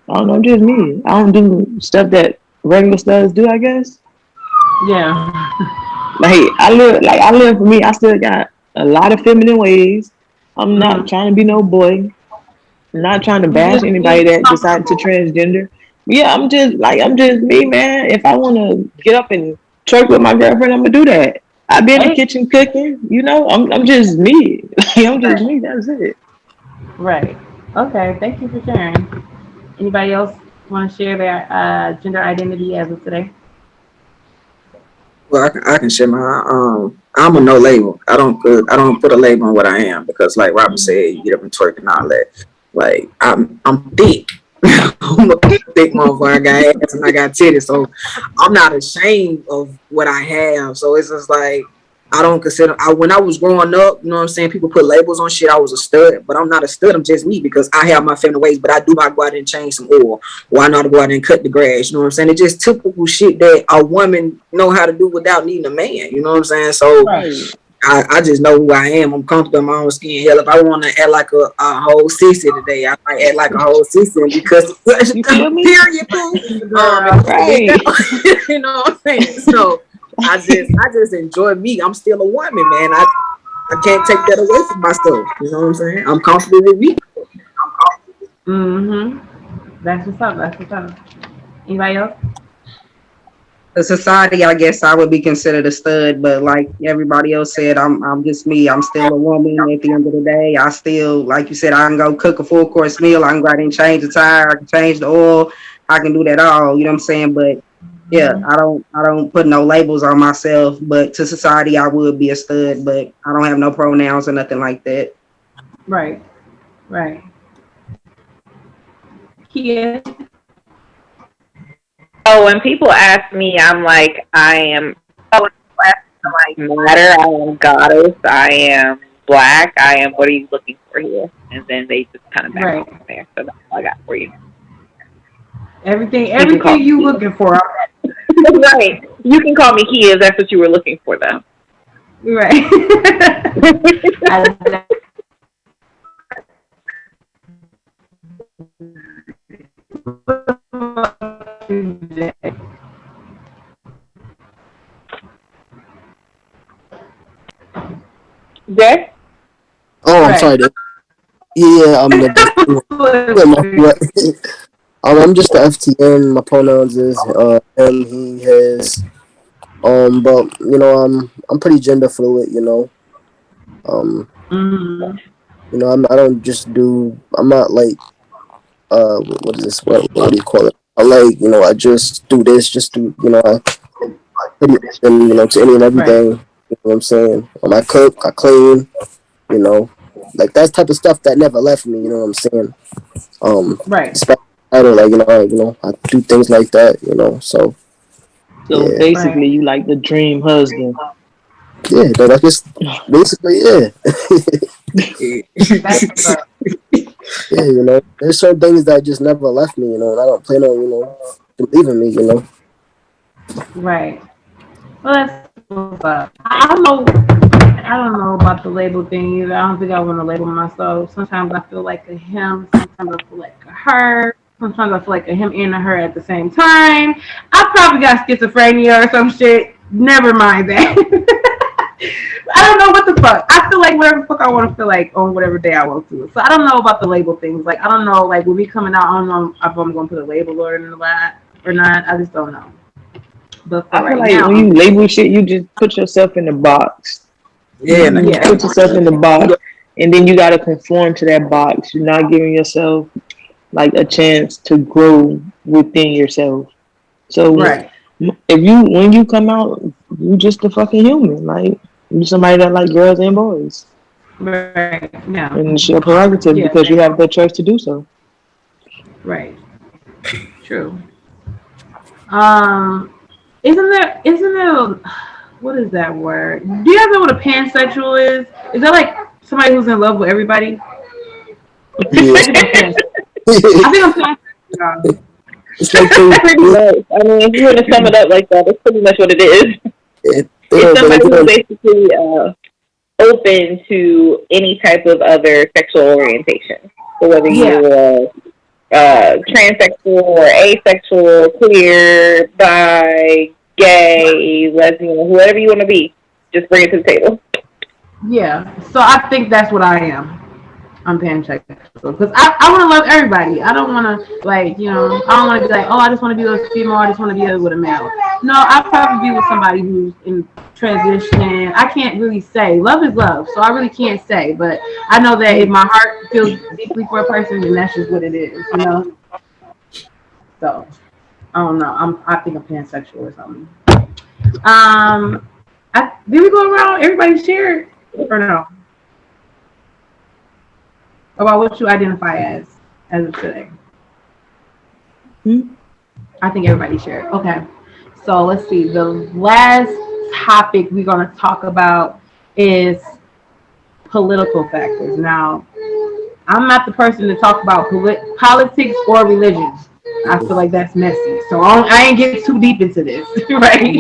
Speaker 4: I don't know. I'm just me. I don't do stuff that regular studs do, I guess.
Speaker 3: Yeah.
Speaker 4: I live for me. I still got a lot of feminine ways. I'm not trying to be no boy. I'm not trying to bash anybody that decided to transgender. Yeah, I'm just me, man. If I want to get up and twerk with my girlfriend, I'm gonna do that. I be in the kitchen cooking. I'm just me. I'm just me. That's it.
Speaker 3: Right. Okay. Thank you for sharing. Anybody else want to share their gender identity as of today?
Speaker 8: Well, I can share my. I'm a no label. I don't put a label on what I am because, like Robert said, you get up and twerk and all that. Like I'm thick. I'm a thick motherfucker. I got ass and I got titties, so I'm not ashamed of what I have. So it's just like I don't consider. When I was growing up, you know what I'm saying. People put labels on shit. I was a stud, but I'm not a stud. I'm just me because I have my feminine ways. But I do not go out and change some oil. Why not go out and cut the grass? You know what I'm saying? It's just typical shit that a woman know how to do without needing a man. You know what I'm saying? So I just know who I am. I'm comfortable in my own skin. Hell, if I want to act like a whole sissy today, I might act like a whole sissy because period. Right. You know what I'm saying? So. I just enjoy me. I'm still a woman, man. I can't take that away from myself. You know what I'm saying? I'm comfortable with me.
Speaker 3: That's what's up. Anybody else?
Speaker 6: The society, I guess I would be considered a stud, but like everybody else said, I'm just me. I'm still a woman at the end of the day. I still, like you said, I can go cook a full course meal. I can go out and change the tire. I can change the oil. I can do that all. You know what I'm saying? But yeah, I don't put no labels on myself, but to society I would be a stud, but I don't have no pronouns or nothing like that.
Speaker 3: Right. Kia.
Speaker 7: So when people ask me, I'm like, I am matter, I am goddess, I am black, I am what are you looking for here? And then they just kind of back off from there. So that's all I got for you.
Speaker 3: Everything you looking for.
Speaker 7: Right. You can call me Kia if that's what you were looking for, though.
Speaker 3: Right.
Speaker 7: Jay?
Speaker 5: Oh, I'm sorry. Yeah, I'm just the FTN. My pronouns is him, he, his. But I'm pretty gender fluid. I don't just do. I'm not like what is this? What do you call it? I like I just do this. Just do I pretty open to any and everything. You know what I'm saying? I cook, I clean. Like that type of stuff that never left me. You know what I'm saying?
Speaker 3: Right.
Speaker 5: I don't I do things like that, so
Speaker 4: So
Speaker 5: Yeah.
Speaker 4: basically, you like the dream husband.
Speaker 5: Yeah, no, that's just basically, yeah.
Speaker 3: That's what's up.
Speaker 5: Yeah, there's certain things that just never left me, and I don't plan on, leaving me.
Speaker 3: Right. Well, that's what's up. I don't know about the label thing either. I don't think I want to label myself. Sometimes I feel like a him. Sometimes I feel like a her. Sometimes I feel like a him and a her at the same time. I probably got schizophrenia or some shit. Never mind that. I don't know what the fuck. I feel like whatever the fuck I want to feel like on whatever day I want to. So I don't know about the label things. Like I don't know. Like with me coming out, I don't know if I'm going to put a label or not. I just don't know. But for
Speaker 4: I feel
Speaker 3: right
Speaker 4: like
Speaker 3: now,
Speaker 4: when you label shit, you just put yourself in the box.
Speaker 8: Yeah,
Speaker 4: You
Speaker 3: Yeah.
Speaker 4: put yourself in the box, and then you got to conform to that box. You're not giving yourself like a chance to grow within yourself. So
Speaker 3: Right.
Speaker 4: when you come out, you just a fucking human. Like you somebody that like girls and boys,
Speaker 3: Right. Yeah.
Speaker 4: and it's your prerogative
Speaker 3: Yeah.
Speaker 4: because you have the choice to do so.
Speaker 3: Right. True. Isn't there what is that word? Do you guys know what a pansexual is? Is that like somebody who's in love with everybody?
Speaker 5: Yeah.
Speaker 3: I think I'm pansexual.
Speaker 5: It's like
Speaker 7: Pretty much. I mean, if you want to sum it up like that, that's pretty much what it is. It's somebody who's basically open to any type of other sexual orientation. So whether you're transsexual or asexual, queer, bi, gay, lesbian, whoever you want to be, just bring it to the table.
Speaker 3: Yeah. So I think that's what I am. I'm pansexual because I want to love everybody. I don't want to I don't want to be like, oh, I just want to be with a female. I just want to be with a male. No, I'd probably be with somebody who's in transition. I can't really say. Love is love, so I really can't say. But I know that if my heart feels deeply for a person, then that's just what it is, So I don't know. I think I'm pansexual or something. Did we go around? Everybody shared or no? About what you identify as of today. I think everybody shared. Okay. So let's see. The last topic we're going to talk about is political factors. Now, I'm not the person to talk about politics or religion. I feel like that's messy. So I ain't getting too deep into this, right?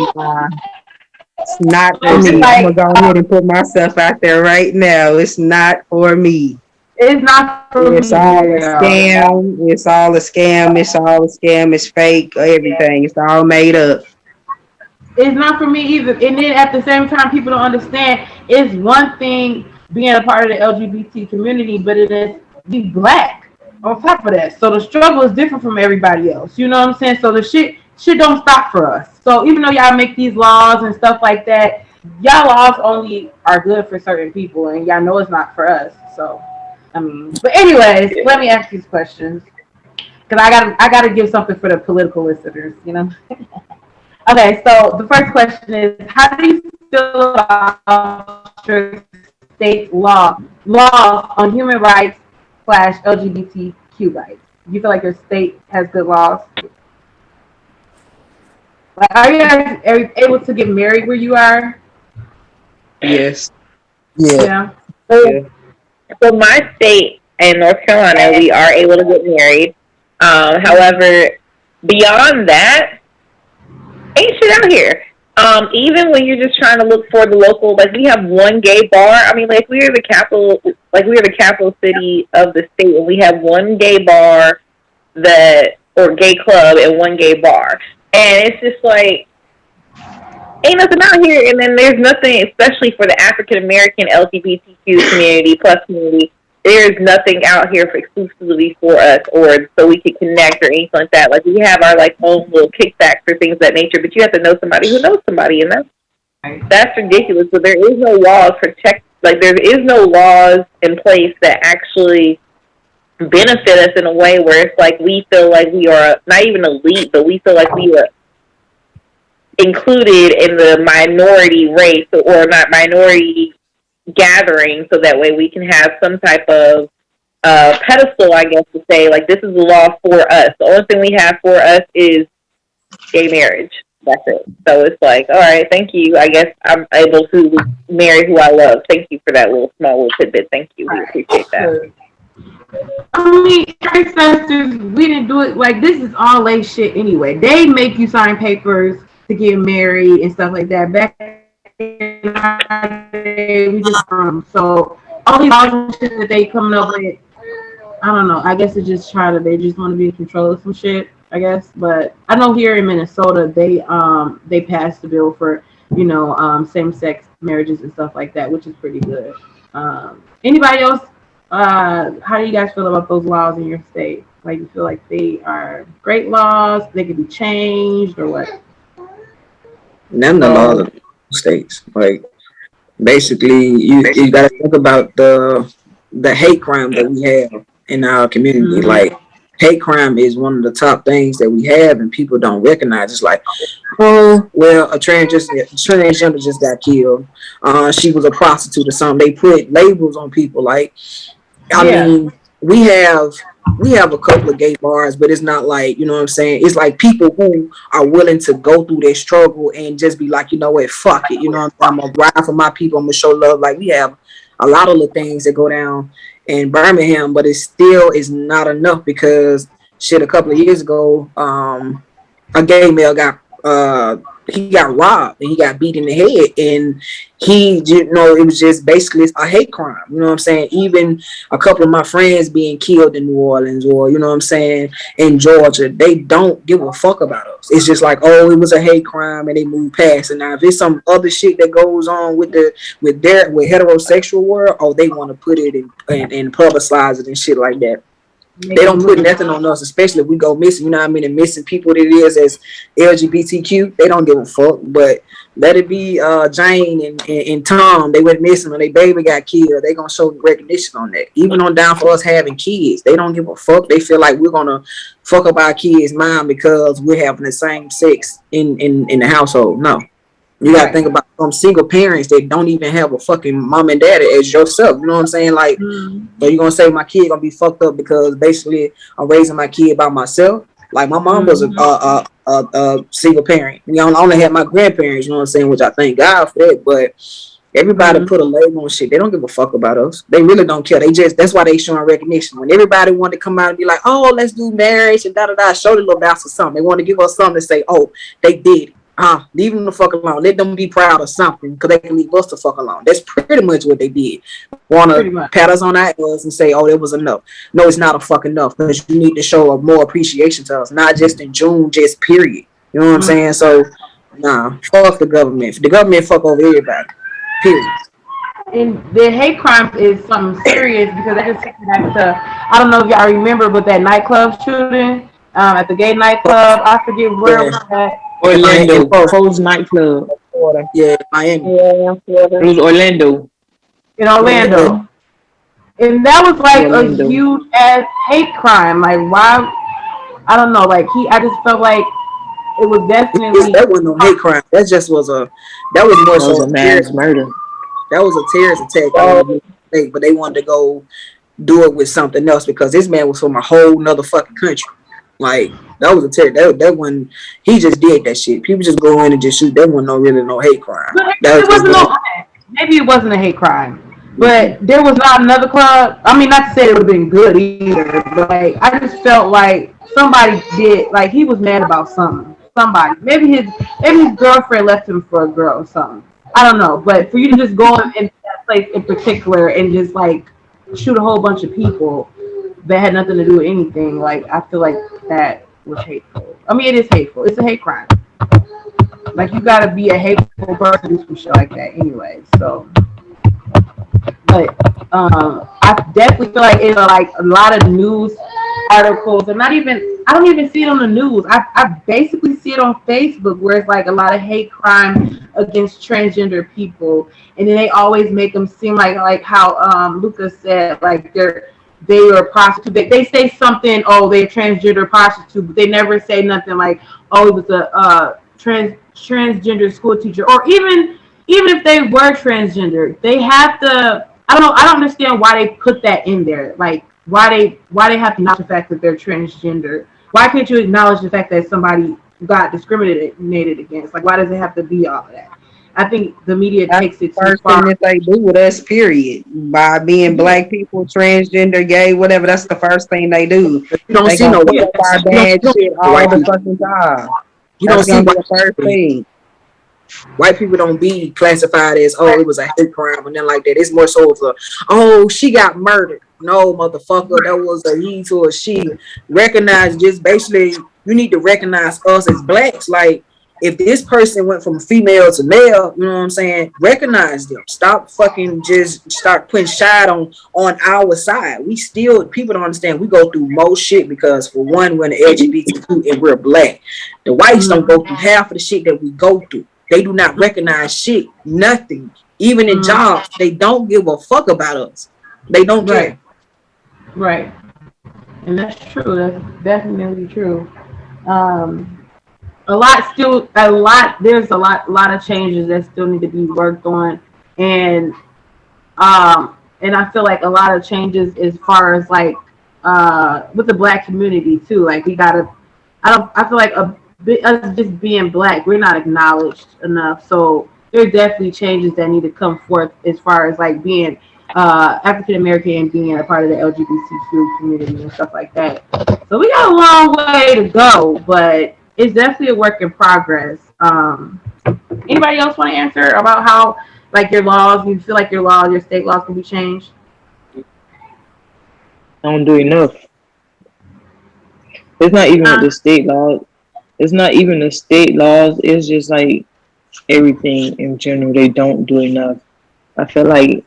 Speaker 6: It's not for me. I'm going to go ahead and put myself out there right now. It's not for me.
Speaker 3: It's not for me.
Speaker 6: It's all a scam. It's all a scam. It's all a scam. It's fake. Everything. It's all made up.
Speaker 3: It's not for me either. And then at the same time, people don't understand. It's one thing being a part of the LGBT community, but it is be black on top of that. So the struggle is different from everybody else. You know what I'm saying? So the shit don't stop for us. So even though y'all make these laws and stuff like that, y'all laws only are good for certain people, and y'all know it's not for us. So. But anyways, let me ask these questions because I gotta give something for the political listeners, Okay, so the first question is: how do you feel about state laws on human rights / LGBTQ rights? Do you feel like your state has good laws? Like, are you guys able to get married where you are?
Speaker 6: Yes.
Speaker 3: Yeah.
Speaker 7: So my state in North Carolina, we are able to get married. However, beyond that, ain't shit out here. Even when you're just trying to look for the local, like we have one gay bar. I mean, like we are the capital city of the state, and we have one gay bar or gay club and one gay bar, and it's just like. Ain't nothing out here, and then there's nothing, especially for the African American LGBTQ community plus community. There's nothing out here exclusively for us, or so we can connect or anything like that. Like we have our own little kickbacks or things of that nature, but you have to know somebody who knows somebody, and that's ridiculous. But there is no laws protect. There is no laws in place that actually benefit us in a way where it's like we feel like we are not even elite, but we feel like we are included in the minority race or not minority gathering, so that way we can have some type of pedestal, I guess, to say this is the law for us. The only thing we have for us is gay marriage. That's it. So it's like, all right, thank you. I guess I'm able to marry who I love. Thank you for that little small little tidbit. Thank you. We appreciate that.
Speaker 3: I mean, ancestors, we didn't do it like this is all they shit anyway. They make you sign papers to get married and stuff like that. Back in our day, we just so all these laws shit that they coming up with, I don't know. I guess they just want to be in control of some shit, I guess. But I know here in Minnesota they passed the bill for, same sex marriages and stuff like that, which is pretty good. Anybody else? How do you guys feel about those laws in your state? Like, you feel like they are great laws, they can be changed, or what?
Speaker 8: None of the laws of states. Like, basically, you got to think about the hate crime that we have in our community. Like, hate crime is one of the top things that we have, and people don't recognize. It's like, oh, well, a transgender just got killed. She was a prostitute or something. They put labels on people. Like, I mean, we have a couple of gay bars, but it's not like, you know what I'm saying? It's like people who are willing to go through their struggle and just be like, you know what, fuck it. You know what I'm going to ride for my people. I'm going to show love. Like, we have a lot of the things that go down in Birmingham, but it still is not enough because shit, a couple of years ago, a gay male got robbed and he got beat in the head, and it was just basically a hate crime. You know what I'm saying? Even a couple of my friends being killed in New Orleans, or you know what I'm saying, in Georgia, they don't give a fuck about us. It's just like, oh, it was a hate crime, and they move past. And now if it's some other shit that goes on with heterosexual world, oh, they want to put it and publicize it and shit like that. They don't put nothing on us, especially if we go missing. You know what I mean? And missing people that it is as LGBTQ, they don't give a fuck. But let it be Jane and Tom. They went missing when their baby got killed. They gonna show recognition on that. Even on down for us having kids, they don't give a fuck. They feel like we're gonna fuck up our kids' mind because we're having the same sex in the household. No. You gotta think about some single parents that don't even have a fucking mom and daddy as yourself. You know what I'm saying? Like, so you gonna say my kid gonna be fucked up because basically I'm raising my kid by myself? Like, my mom was a single parent. You know, I only had my grandparents. You know what I'm saying? Which I thank God for that. But everybody put a label on shit. They don't give a fuck about us. They really don't care. That's why they showing recognition. When everybody wanted to come out and be like, oh, let's do marriage and show the little bastard something. They want to give us something to say, oh, they did it. Leave them the fuck alone. Let them be proud of something because they can leave us the fuck alone. That's pretty much what they did. Want to pat us on our ass and say, oh, that was enough. No, it's not a fuck enough because you need to show a more appreciation to us, not just in June, just period. You know what I'm saying? So, fuck the government. The government fuck over everybody, period.
Speaker 3: And the hate crime is something serious because I just taken back to, I don't know if y'all remember, but that nightclub shooting at the gay nightclub, I forget where it was at.
Speaker 4: Orlando, Foles nightclub.
Speaker 8: Yeah, Miami.
Speaker 7: Yeah,
Speaker 4: It was Orlando.
Speaker 3: In Orlando. And that was like a huge ass hate crime. Like, why? I don't know. Like, I just felt like it was definitely.
Speaker 8: That wasn't no hate crime. That was more so
Speaker 4: a mass murder.
Speaker 8: That was a terrorist attack. But they wanted to go do it with something else because this man was from a whole nother fucking country. Like, that was a terror. That one, he just did that shit. People just go in and just shoot. That wasn't really no hate crime.
Speaker 3: Maybe it wasn't a hate crime, but there was not another club. I mean, not to say it would have been good either, but like, I just felt like somebody did. Like, he was mad about something. Somebody, maybe his girlfriend left him for a girl or something. I don't know. But for you to just go in that place in particular and just like shoot a whole bunch of people that had nothing to do with anything, like, I feel like that was hateful. I mean, it is hateful. It's a hate crime. Like, you gotta be a hateful person to do some shit like that anyway. So, but I definitely feel like it's like a lot of news articles, and I don't even see it on the news. I basically see it on Facebook where it's like a lot of hate crime against transgender people, and then they always make them seem like how Lucas said, like they were a prostitute. They say something, oh, they're transgender prostitute, but they never say nothing like, oh, it was a transgender school teacher. Or even if they were transgender, they have to, I don't understand why they put that in there. Like, why they have to acknowledge the fact that they're transgender. Why can't you acknowledge the fact that somebody got discriminated against. Like, why does it have to be all of that? I think the media
Speaker 6: That's
Speaker 3: takes
Speaker 6: the
Speaker 3: it too
Speaker 6: first
Speaker 3: far.
Speaker 6: thing that they do with us, period. By being black people, transgender, gay, whatever, that's the first thing they do.
Speaker 8: You don't
Speaker 6: They
Speaker 8: see
Speaker 6: gonna
Speaker 8: no
Speaker 6: put
Speaker 8: white.
Speaker 6: up our
Speaker 8: You
Speaker 6: bad
Speaker 8: don't
Speaker 6: shit
Speaker 8: see
Speaker 6: all
Speaker 8: white
Speaker 6: the
Speaker 8: people.
Speaker 6: fucking time.
Speaker 8: You don't
Speaker 6: That's
Speaker 8: see
Speaker 6: gonna be the
Speaker 8: white
Speaker 6: first
Speaker 8: people.
Speaker 6: thing.
Speaker 8: White people don't be classified as, oh, it was a hate crime and then like that. It's more so of a, oh, she got murdered. No, motherfucker, that was a he to a she. Recognize, just basically, you need to recognize us as blacks. Like, if this person went from female to male, you know what I'm saying? Recognize them. Stop fucking just start putting shade on our side. We still, people don't understand. We go through most shit because, for one, we're in the LGBTQ and we're black. The whites don't go through half of the shit that we go through. They do not recognize shit, nothing. Even in jobs, they don't give a fuck about us. They don't care.
Speaker 3: Right. And that's true. That's definitely true. There's a lot of changes that still need to be worked on. And I feel like a lot of changes as far as like with the black community too. Like I feel like us just being black, we're not acknowledged enough. So there are definitely changes that need to come forth as far as like being African American and being a part of the LGBTQ community and stuff like that. So we got a long way to go, but it's definitely a work in progress. Anybody else want to answer about how like your laws, you feel like your state laws can be changed?
Speaker 4: Don't do enough. It's not even with the state laws. It's not even the state laws. It's just like everything in general. They don't do enough. I feel like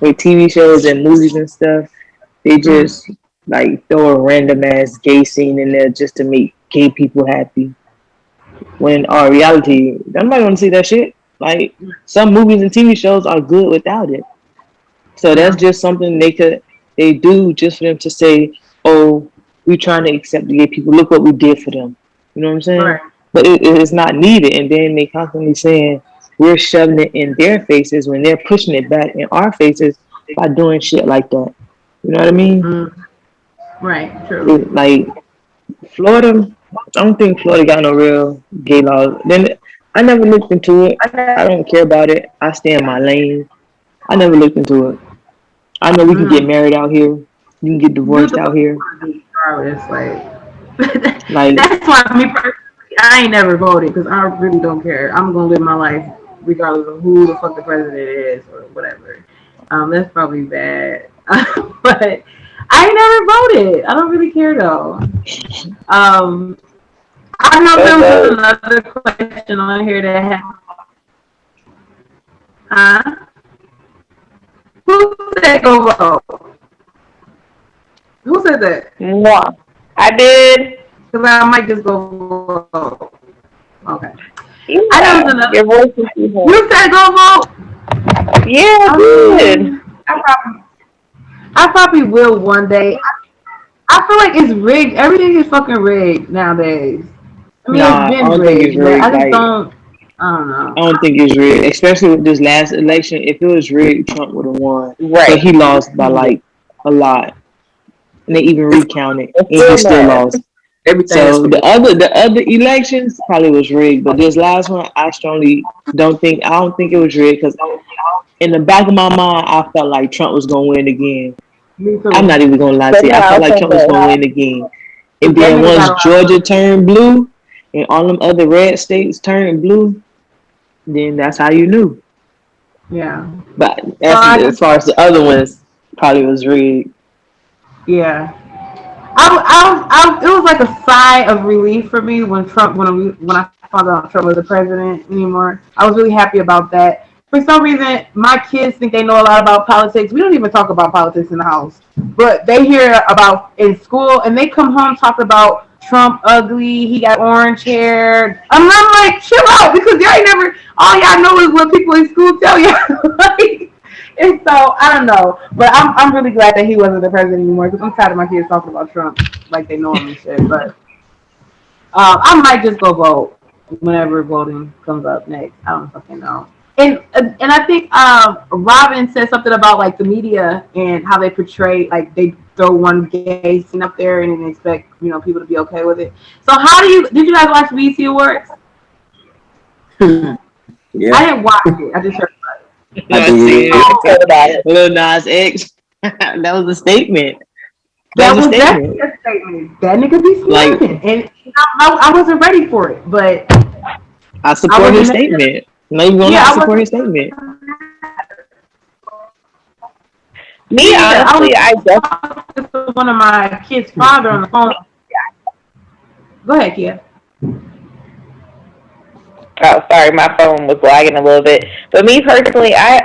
Speaker 4: with TV shows and movies and stuff, they just like throw a random ass gay scene in there just to make gay people happy. When our reality, nobody want to see that shit. Like, some movies and TV shows are good without it. So that's just something they do just for them to say, oh, we trying to accept the gay people. Look what we did for them. You know what I'm saying?
Speaker 3: Right.
Speaker 4: But it's not needed. And then they constantly saying we're shoving it in their faces when they're pushing it back in our faces by doing shit like that. You know what I mean?
Speaker 3: Right. True.
Speaker 4: Like Florida, I don't think Florida got no real gay laws. Then I never looked into it. I don't care about it. I stay in my lane. I never looked into it. I know we can get married out here. You can get divorced out here.
Speaker 3: It's
Speaker 4: Like,
Speaker 3: that's why me personally, I ain't never voted because I really don't care. I'm gonna live my life regardless of who the fuck the president is or whatever. That's probably bad, but I ain't never voted. I don't really care though. I know there was another question on here that had. Who said go vote? Who said that?
Speaker 7: Moi. I did.
Speaker 3: Because I might just go vote. Okay.
Speaker 7: Yeah.
Speaker 3: I know there's another.
Speaker 7: Your voice is too hard.
Speaker 3: You said go vote?
Speaker 7: Yeah, I did.
Speaker 3: I probably will one day. I feel like it's rigged. Everything is fucking rigged nowadays. I mean,
Speaker 4: nah,
Speaker 3: it's been
Speaker 4: I don't think it's rigged.
Speaker 3: I just
Speaker 4: Like,
Speaker 3: don't. I don't know.
Speaker 4: I don't think it's rigged, especially with this last election. If it was rigged, Trump would have won.
Speaker 7: Right.
Speaker 4: But he lost by like a lot, and they even recounted, and he still lost. So the other elections probably was rigged, but this last one, I don't think it was rigged because in the back of my mind, I felt like Trump was gonna win again. I'm not even gonna lie to you. I felt like Trump was gonna win again. And then once Georgia turned blue and all them other red states turned blue, then that's how you knew.
Speaker 3: Yeah.
Speaker 4: But as far as the other ones, probably was rigged.
Speaker 3: Yeah. It was like a sigh of relief for me when I found out Trump was the president anymore. I was really happy about that. For some reason, my kids think they know a lot about politics. We don't even talk about politics in the house, but they hear about in school, and they come home talk about Trump ugly. He got orange hair. I'm like, chill out, because y'all ain't never. All y'all know is what people in school tell you. Like, and so I don't know, but I'm really glad that he wasn't the president anymore because I'm tired of my kids talking about Trump like they know him and shit. But I might just go vote whenever voting comes up next. I don't fucking know. And I think Robin said something about like the media and how they portray, like they throw one gay scene up there and then expect people to be okay with it. So how did you guys watch the BET Awards?
Speaker 8: Yeah,
Speaker 3: I didn't watch it. I just heard about it.
Speaker 4: I
Speaker 8: did.
Speaker 4: heard about it. Lil Nas X. That was a statement.
Speaker 3: That was
Speaker 4: a statement.
Speaker 3: definitely a statement. That nigga be snapping, and I wasn't ready for it, but
Speaker 4: I support his statement. No, you gonna not support his statement.
Speaker 7: Me, honestly, I just
Speaker 3: talked to one of my kids' father on the phone. Go ahead, Kia.
Speaker 7: Oh, sorry, my phone was lagging a little bit. But me personally, I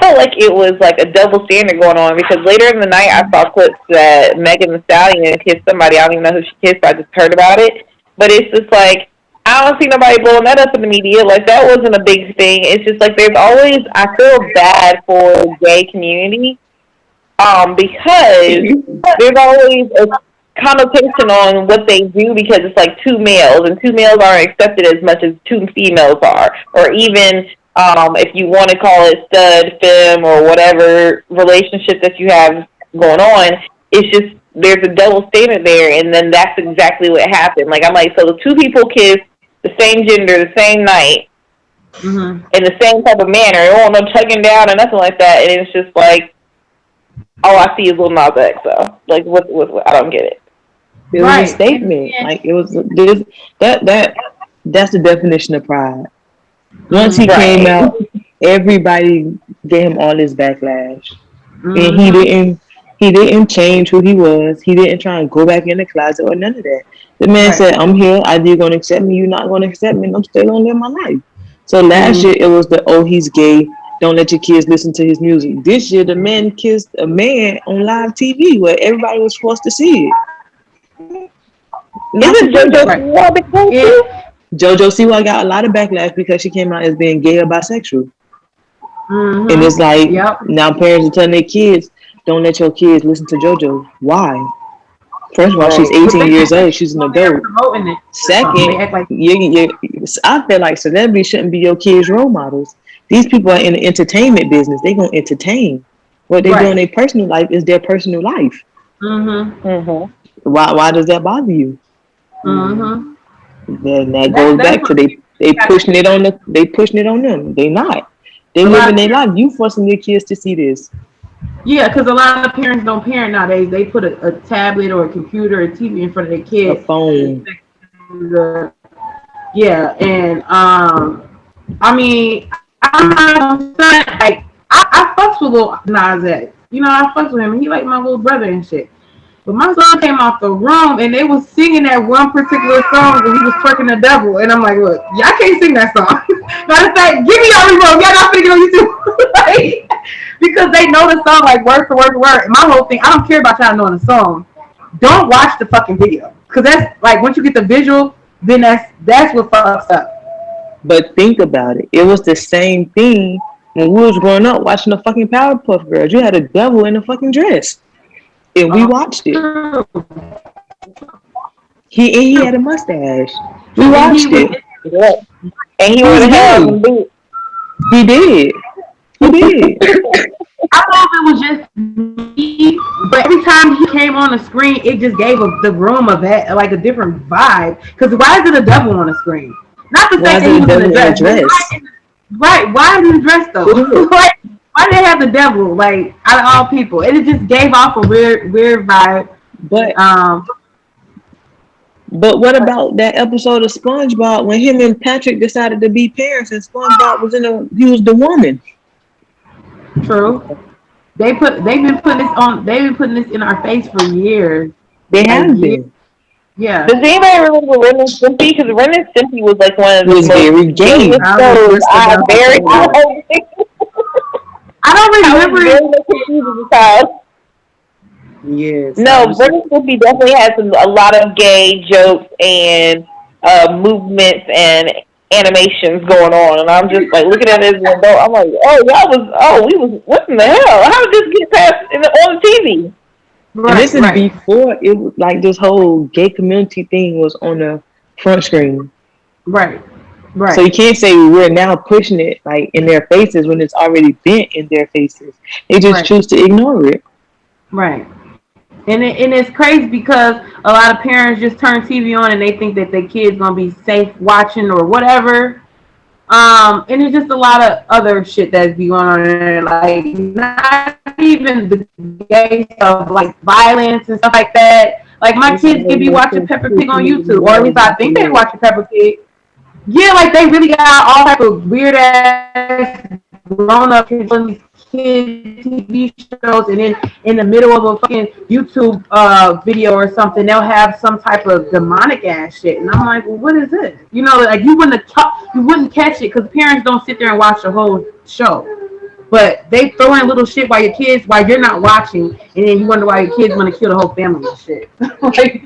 Speaker 7: felt like it was like a double standard going on because later in the night I saw clips that Megan Thee Stallion kissed somebody. I don't even know who she kissed. I just heard about it. But it's just like, I don't see nobody blowing that up in the media. Like, that wasn't a big thing. It's just like there's always, I feel bad for the gay community because there's always a connotation on what they do because it's like two males, and two males aren't accepted as much as two females are. Or even if you want to call it stud, femme, or whatever relationship that you have going on, it's just there's a double standard there, and then that's exactly what happened. Like, I'm like, so the two people kiss the same gender the same night in the same type of manner. It won't no tugging down or nothing like that, and it's just like, all I see is Lil Nas X. So, like, what I don't get it.
Speaker 4: It was a statement. Like, it was that's the definition of pride. Once he came out, everybody gave him all this backlash, and he didn't change who he was. He didn't try and go back in the closet or none of that. The man said, "I'm here. Either you're gonna accept me, you're not gonna accept me, and I'm still gonna live my life." So last year it was he's gay. Don't let your kids listen to his music. This year the man kissed a man on live TV where everybody was forced to see it.
Speaker 7: Isn't JoJo
Speaker 4: JoJo Siwa got a lot of backlash because she came out as being gay or bisexual. And it's like, now parents are telling their kids, don't let your kids listen to JoJo. Why? First of all, she's 18 years old. She's an adult. Second, I feel like celebrities shouldn't be your kids' role models. These people are in the entertainment business. They're going to entertain. What they do in their personal life is their personal life. Why does that bother you? Then that goes back to they pushing it on them. They not. They living their life. You forcing your kids to see this.
Speaker 3: Yeah, because a lot of parents don't parent nowadays. They put a tablet or a computer or a TV in front of their kids.
Speaker 4: A phone.
Speaker 3: Yeah, and I mean, I fucks with Lil Nas X. I fucks with him. He like my little brother and shit. But my son came out the room and they was singing that one particular song where he was twerking the devil. And I'm like, look, y'all can't sing that song. Matter of fact, give me y'all remote. Y'all not finna get on YouTube. Because they know the song like word for word for word. And my whole thing, I don't care about y'all knowing the song. Don't watch the fucking video. Because that's like, once you get the visual, then that's what fucks up.
Speaker 4: But think about it. It was the same thing when we was growing up watching the fucking Powerpuff Girls. You had a devil in a fucking dress. And we watched it. He had a mustache. We watched it.
Speaker 7: And he would have boots.
Speaker 4: He did. I
Speaker 3: don't know if it was just me, but every time he came on the screen, it just gave the room a different vibe. Because why is it a devil on the screen? Not the fact that he was in a dress. Right? Why is he dressed though? Why did they have the devil, like, out of all people? And it just gave off a weird vibe.
Speaker 4: But what about that episode of SpongeBob when him and Patrick decided to be parents and SpongeBob was the woman?
Speaker 3: True. They've been putting this in our face for years.
Speaker 4: They have been.
Speaker 7: Yeah. Does anybody remember Ren and Stimpy? Because Ren and Stimpy was like one of the most
Speaker 4: very gay.
Speaker 3: I don't remember it.
Speaker 4: Yes.
Speaker 7: No, Ren and Stimpy definitely has a lot of gay jokes and movements and animations going on, and I'm just like looking at it as an adult. I'm like, what in the hell? How did this get past on the TV?
Speaker 4: Right, and this is before it was like this whole gay community thing was on the front screen.
Speaker 3: Right.
Speaker 4: So you can't say we're now pushing it like in their faces when it's already been in their faces. They just choose to ignore it.
Speaker 3: Right. And it's crazy because a lot of parents just turn TV on and they think that their kid's gonna be safe watching or whatever. And it's just a lot of other shit that's be going on there, like not even the gay stuff, like violence and stuff like that. Like my kids could be watching Peppa Pig on YouTube, or at least I think they're watching Peppa Pig. Yeah, like they really got all type of weird ass grown up kids on these kid TV shows, and then in the middle of a fucking YouTube video or something, they'll have some type of demonic ass shit, and I'm like, well, what is this? You know, like you wouldn't catch it because parents don't sit there and watch the whole show, but they throw in little shit while you're not watching, and then you wonder why your kids want to kill the whole family and shit. Like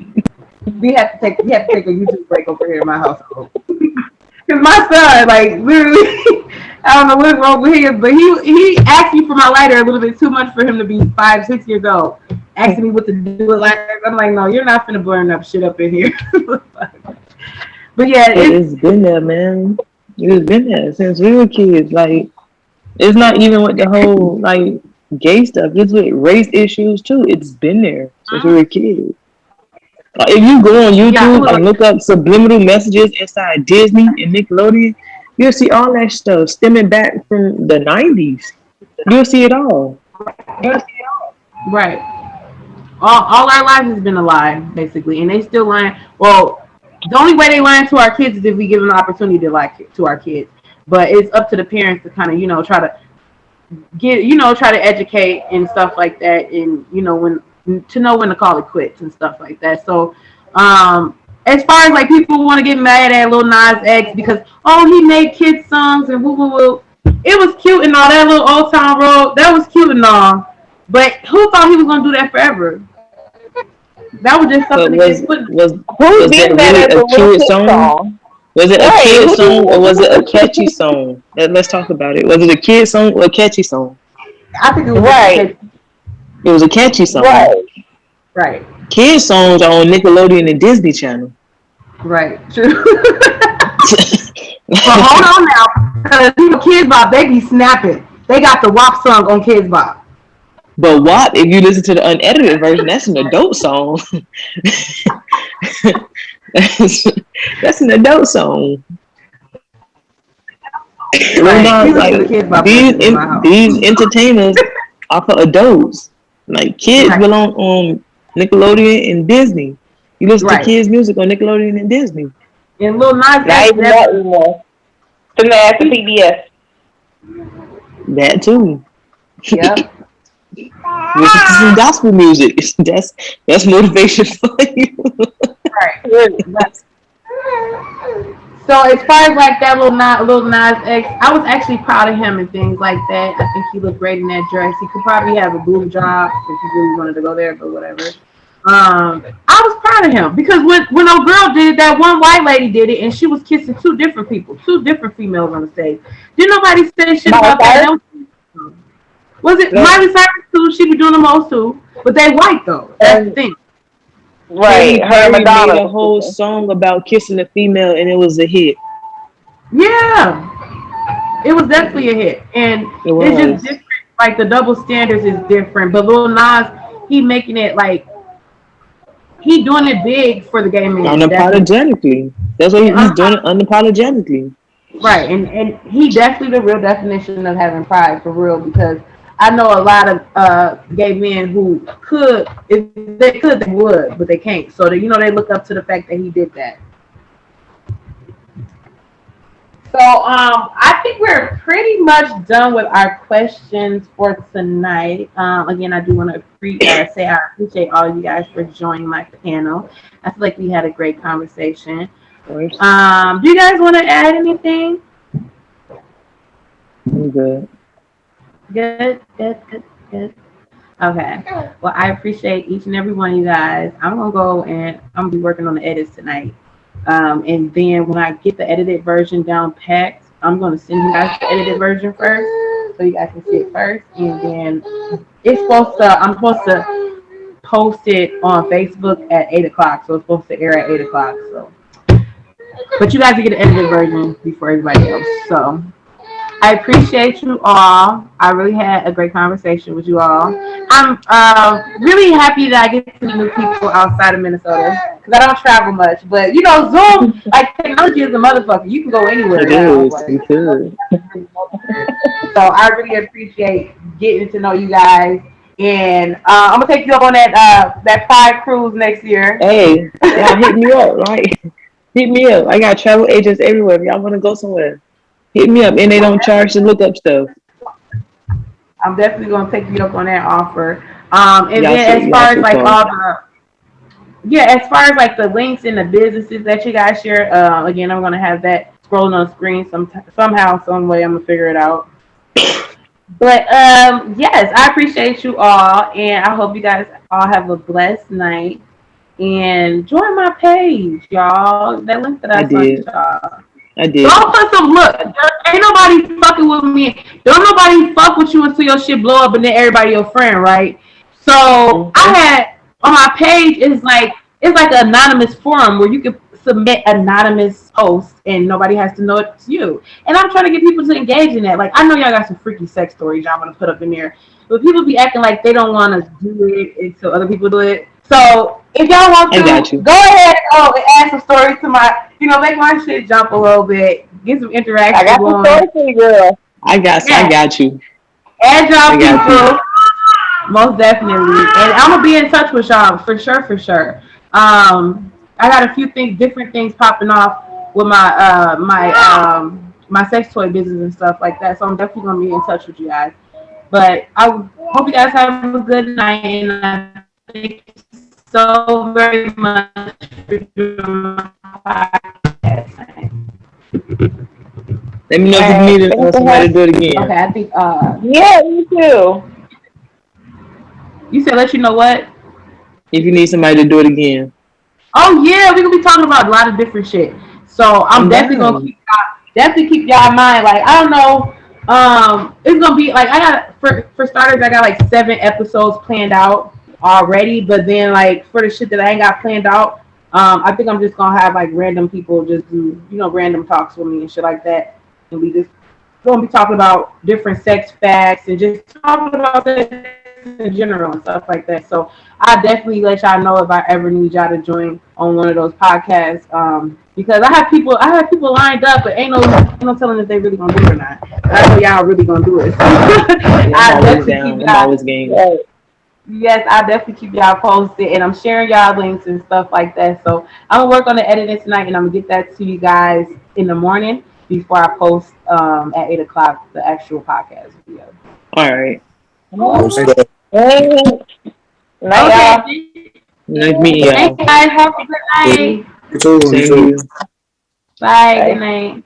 Speaker 3: we have to take a YouTube break over here in my household. Cause my son, like literally, I don't know what's wrong with him, but he asked me for my lighter a little bit too much for him to be 5-6 years old. Asking me what to do with lighter. I'm like, no, you're not finna burn up shit up in here. But yeah,
Speaker 4: it's been there, man. It's been there since we were kids. Like, it's not even with the whole like gay stuff. It's with race issues too. It's been there since we were kids. If you go on YouTube and look up subliminal messages inside Disney and Nickelodeon, you'll see all that stuff stemming back from the 90s. You'll see it all.
Speaker 3: Right. All our lives has been a lie, basically, and they still lying. Well, the only way they lie to our kids is if we give them the opportunity to lie to our kids. But it's up to the parents to kind of, try to educate and stuff like that, and to know when to call it quits and stuff like that. So, as far as like people want to get mad at Lil Nas X because he made kids songs and woo woo woo, it was cute and all that little Old Town Road, that was cute and all, but who thought he was gonna do that forever? That was just something
Speaker 4: was it really a kid song? Was it a kid song or was it a catchy song? Let's talk about it. Was it a kid song or a catchy song?
Speaker 3: I think it was
Speaker 4: It was a catchy song.
Speaker 3: Right.
Speaker 4: Kid songs are on Nickelodeon and Disney Channel.
Speaker 3: Right. True. But hold on now, because Kids Bop, they be snapping. They got the WAP song on Kids Bop.
Speaker 4: But WAP, if you listen to the unedited version, that's an adult song. that's an adult song.
Speaker 3: Right.
Speaker 4: Like, these entertainers are for adults. Like kids belong on Nickelodeon and Disney. You listen to kids' music on Nickelodeon and Disney.
Speaker 3: And Lil Nas
Speaker 7: X anymore. To CBS.
Speaker 4: That too.
Speaker 3: Yeah.
Speaker 4: Listen to some gospel music. That's motivation for you.
Speaker 3: Right. So as far as like that Lil Nas X, I was actually proud of him and things like that. I think he looked great in that dress. He could probably have a boob job if he really wanted to go there, but whatever. I was proud of him because when a girl did it, that one white lady did it, and she was kissing two different females on the stage. Didn't nobody say shit about that? Was it Miley Cyrus too? She be doing the most too, but they white though. That's the thing.
Speaker 7: Right, her and Madonna
Speaker 4: made a whole song about kissing a female, and it was a hit.
Speaker 3: Yeah, it was definitely a hit, and it's just different. Like the double standards is different. But Lil Nas, he making it like he doing it big for the gay man.
Speaker 4: Unapologetically, that's what he's doing it unapologetically.
Speaker 3: Right, and he definitely the real definition of having pride for real because I know a lot of gay men who could, if they could, they would, but they can't. So they look up to the fact that he did that. So I think we're pretty much done with our questions for tonight. Again, I do want to say I appreciate all of you guys for joining my panel. I feel like we had a great conversation. Do you guys want to add anything?
Speaker 4: I'm good.
Speaker 3: Good. Okay. Well, I appreciate each and every one of you guys. I'm gonna go and I'm gonna be working on the edits tonight. And then when I get the edited version down packed, I'm gonna send you guys the edited version first, so you guys can see it first. And then I'm supposed to post it on Facebook at 8 o'clock. So it's supposed to air at 8 o'clock. So, but you guys will get the edited version before everybody else. So I appreciate you all. I really had a great conversation with you all. I'm really happy that I get to meet new people outside of Minnesota because I don't travel much. But you know, Zoom, like technology is a motherfucker. You can go anywhere
Speaker 4: It
Speaker 3: now.
Speaker 4: is.
Speaker 3: Like,
Speaker 4: You could.
Speaker 3: so I really appreciate getting to know you guys. And I'm gonna take you up on that Pride cruise next year.
Speaker 4: Hey, y'all hit me up, right? Hit me up. I got travel agents everywhere. If y'all want to go somewhere, hit me up. And they don't charge to look up stuff.
Speaker 3: I'm definitely gonna take you up on that offer. And
Speaker 4: Y'all
Speaker 3: then
Speaker 4: should-
Speaker 3: as far
Speaker 4: y'all
Speaker 3: as
Speaker 4: should
Speaker 3: like
Speaker 4: come.
Speaker 3: all the as far as like the links and the businesses that you guys share, again, I'm gonna have that scrolling on the screen somehow, some way. I'm gonna figure it out. But yes, I appreciate you all, and I hope you guys all have a blessed night. And join my page, y'all. That link that I sent
Speaker 4: did.
Speaker 3: y'all.
Speaker 4: I did.
Speaker 3: Don't put some look. Ain't nobody fucking with me. Don't nobody fuck with you until your shit blow up and then everybody your friend, right? So I had on my page it's like an anonymous forum where you can submit anonymous posts and nobody has to know it's you. And I'm trying to get people to engage in that. Like I know y'all got some freaky sex stories y'all want to put up in there, but people be acting like they don't want to do it until other people do it. So if y'all want to, go ahead and add some stories to my, make my shit jump a little bit, get some interaction.
Speaker 7: I got some stories for you, girl.
Speaker 4: I got you.
Speaker 3: Add y'all people, most definitely, and I'm gonna be in touch with y'all for sure. I got a few different things popping off with my my sex toy business and stuff like that. So I'm definitely gonna be in touch with you guys. But I hope you guys have a good night, and I thank you so very much for doing my podcast.
Speaker 4: Let me know if you need somebody to do it again.
Speaker 3: Okay, I think.
Speaker 7: Yeah, me too.
Speaker 3: You said let you know what?
Speaker 4: If you need somebody to do it again.
Speaker 3: Oh yeah, we're gonna be talking about a lot of different shit. So I'm definitely gonna keep y'all in mind. Like I don't know, it's gonna be like I got for starters, I got like 7 episodes planned out already. But then like for the shit that I ain't got planned out, I think I'm just gonna have like random people just do random talks with me and shit like that, and we just gonna be talking about different sex facts and just talking about sex in general and stuff like that. So I definitely let y'all know if I ever need y'all to join on one of those podcasts. Because I have people lined up, but ain't no telling if they really gonna do it or not. But I know y'all really gonna do it. So
Speaker 4: I'm always game.
Speaker 3: Yes, I definitely keep y'all posted, and I'm sharing y'all links and stuff like that. So I'm gonna work on the editing tonight, and I'm gonna get that to you guys in the morning before I post at 8:00 the actual podcast video.
Speaker 4: All right.
Speaker 7: Okay.
Speaker 4: Nice meeting y'all.
Speaker 3: Thanks, guys. Have a good night.
Speaker 8: You too.
Speaker 3: Bye. Good night.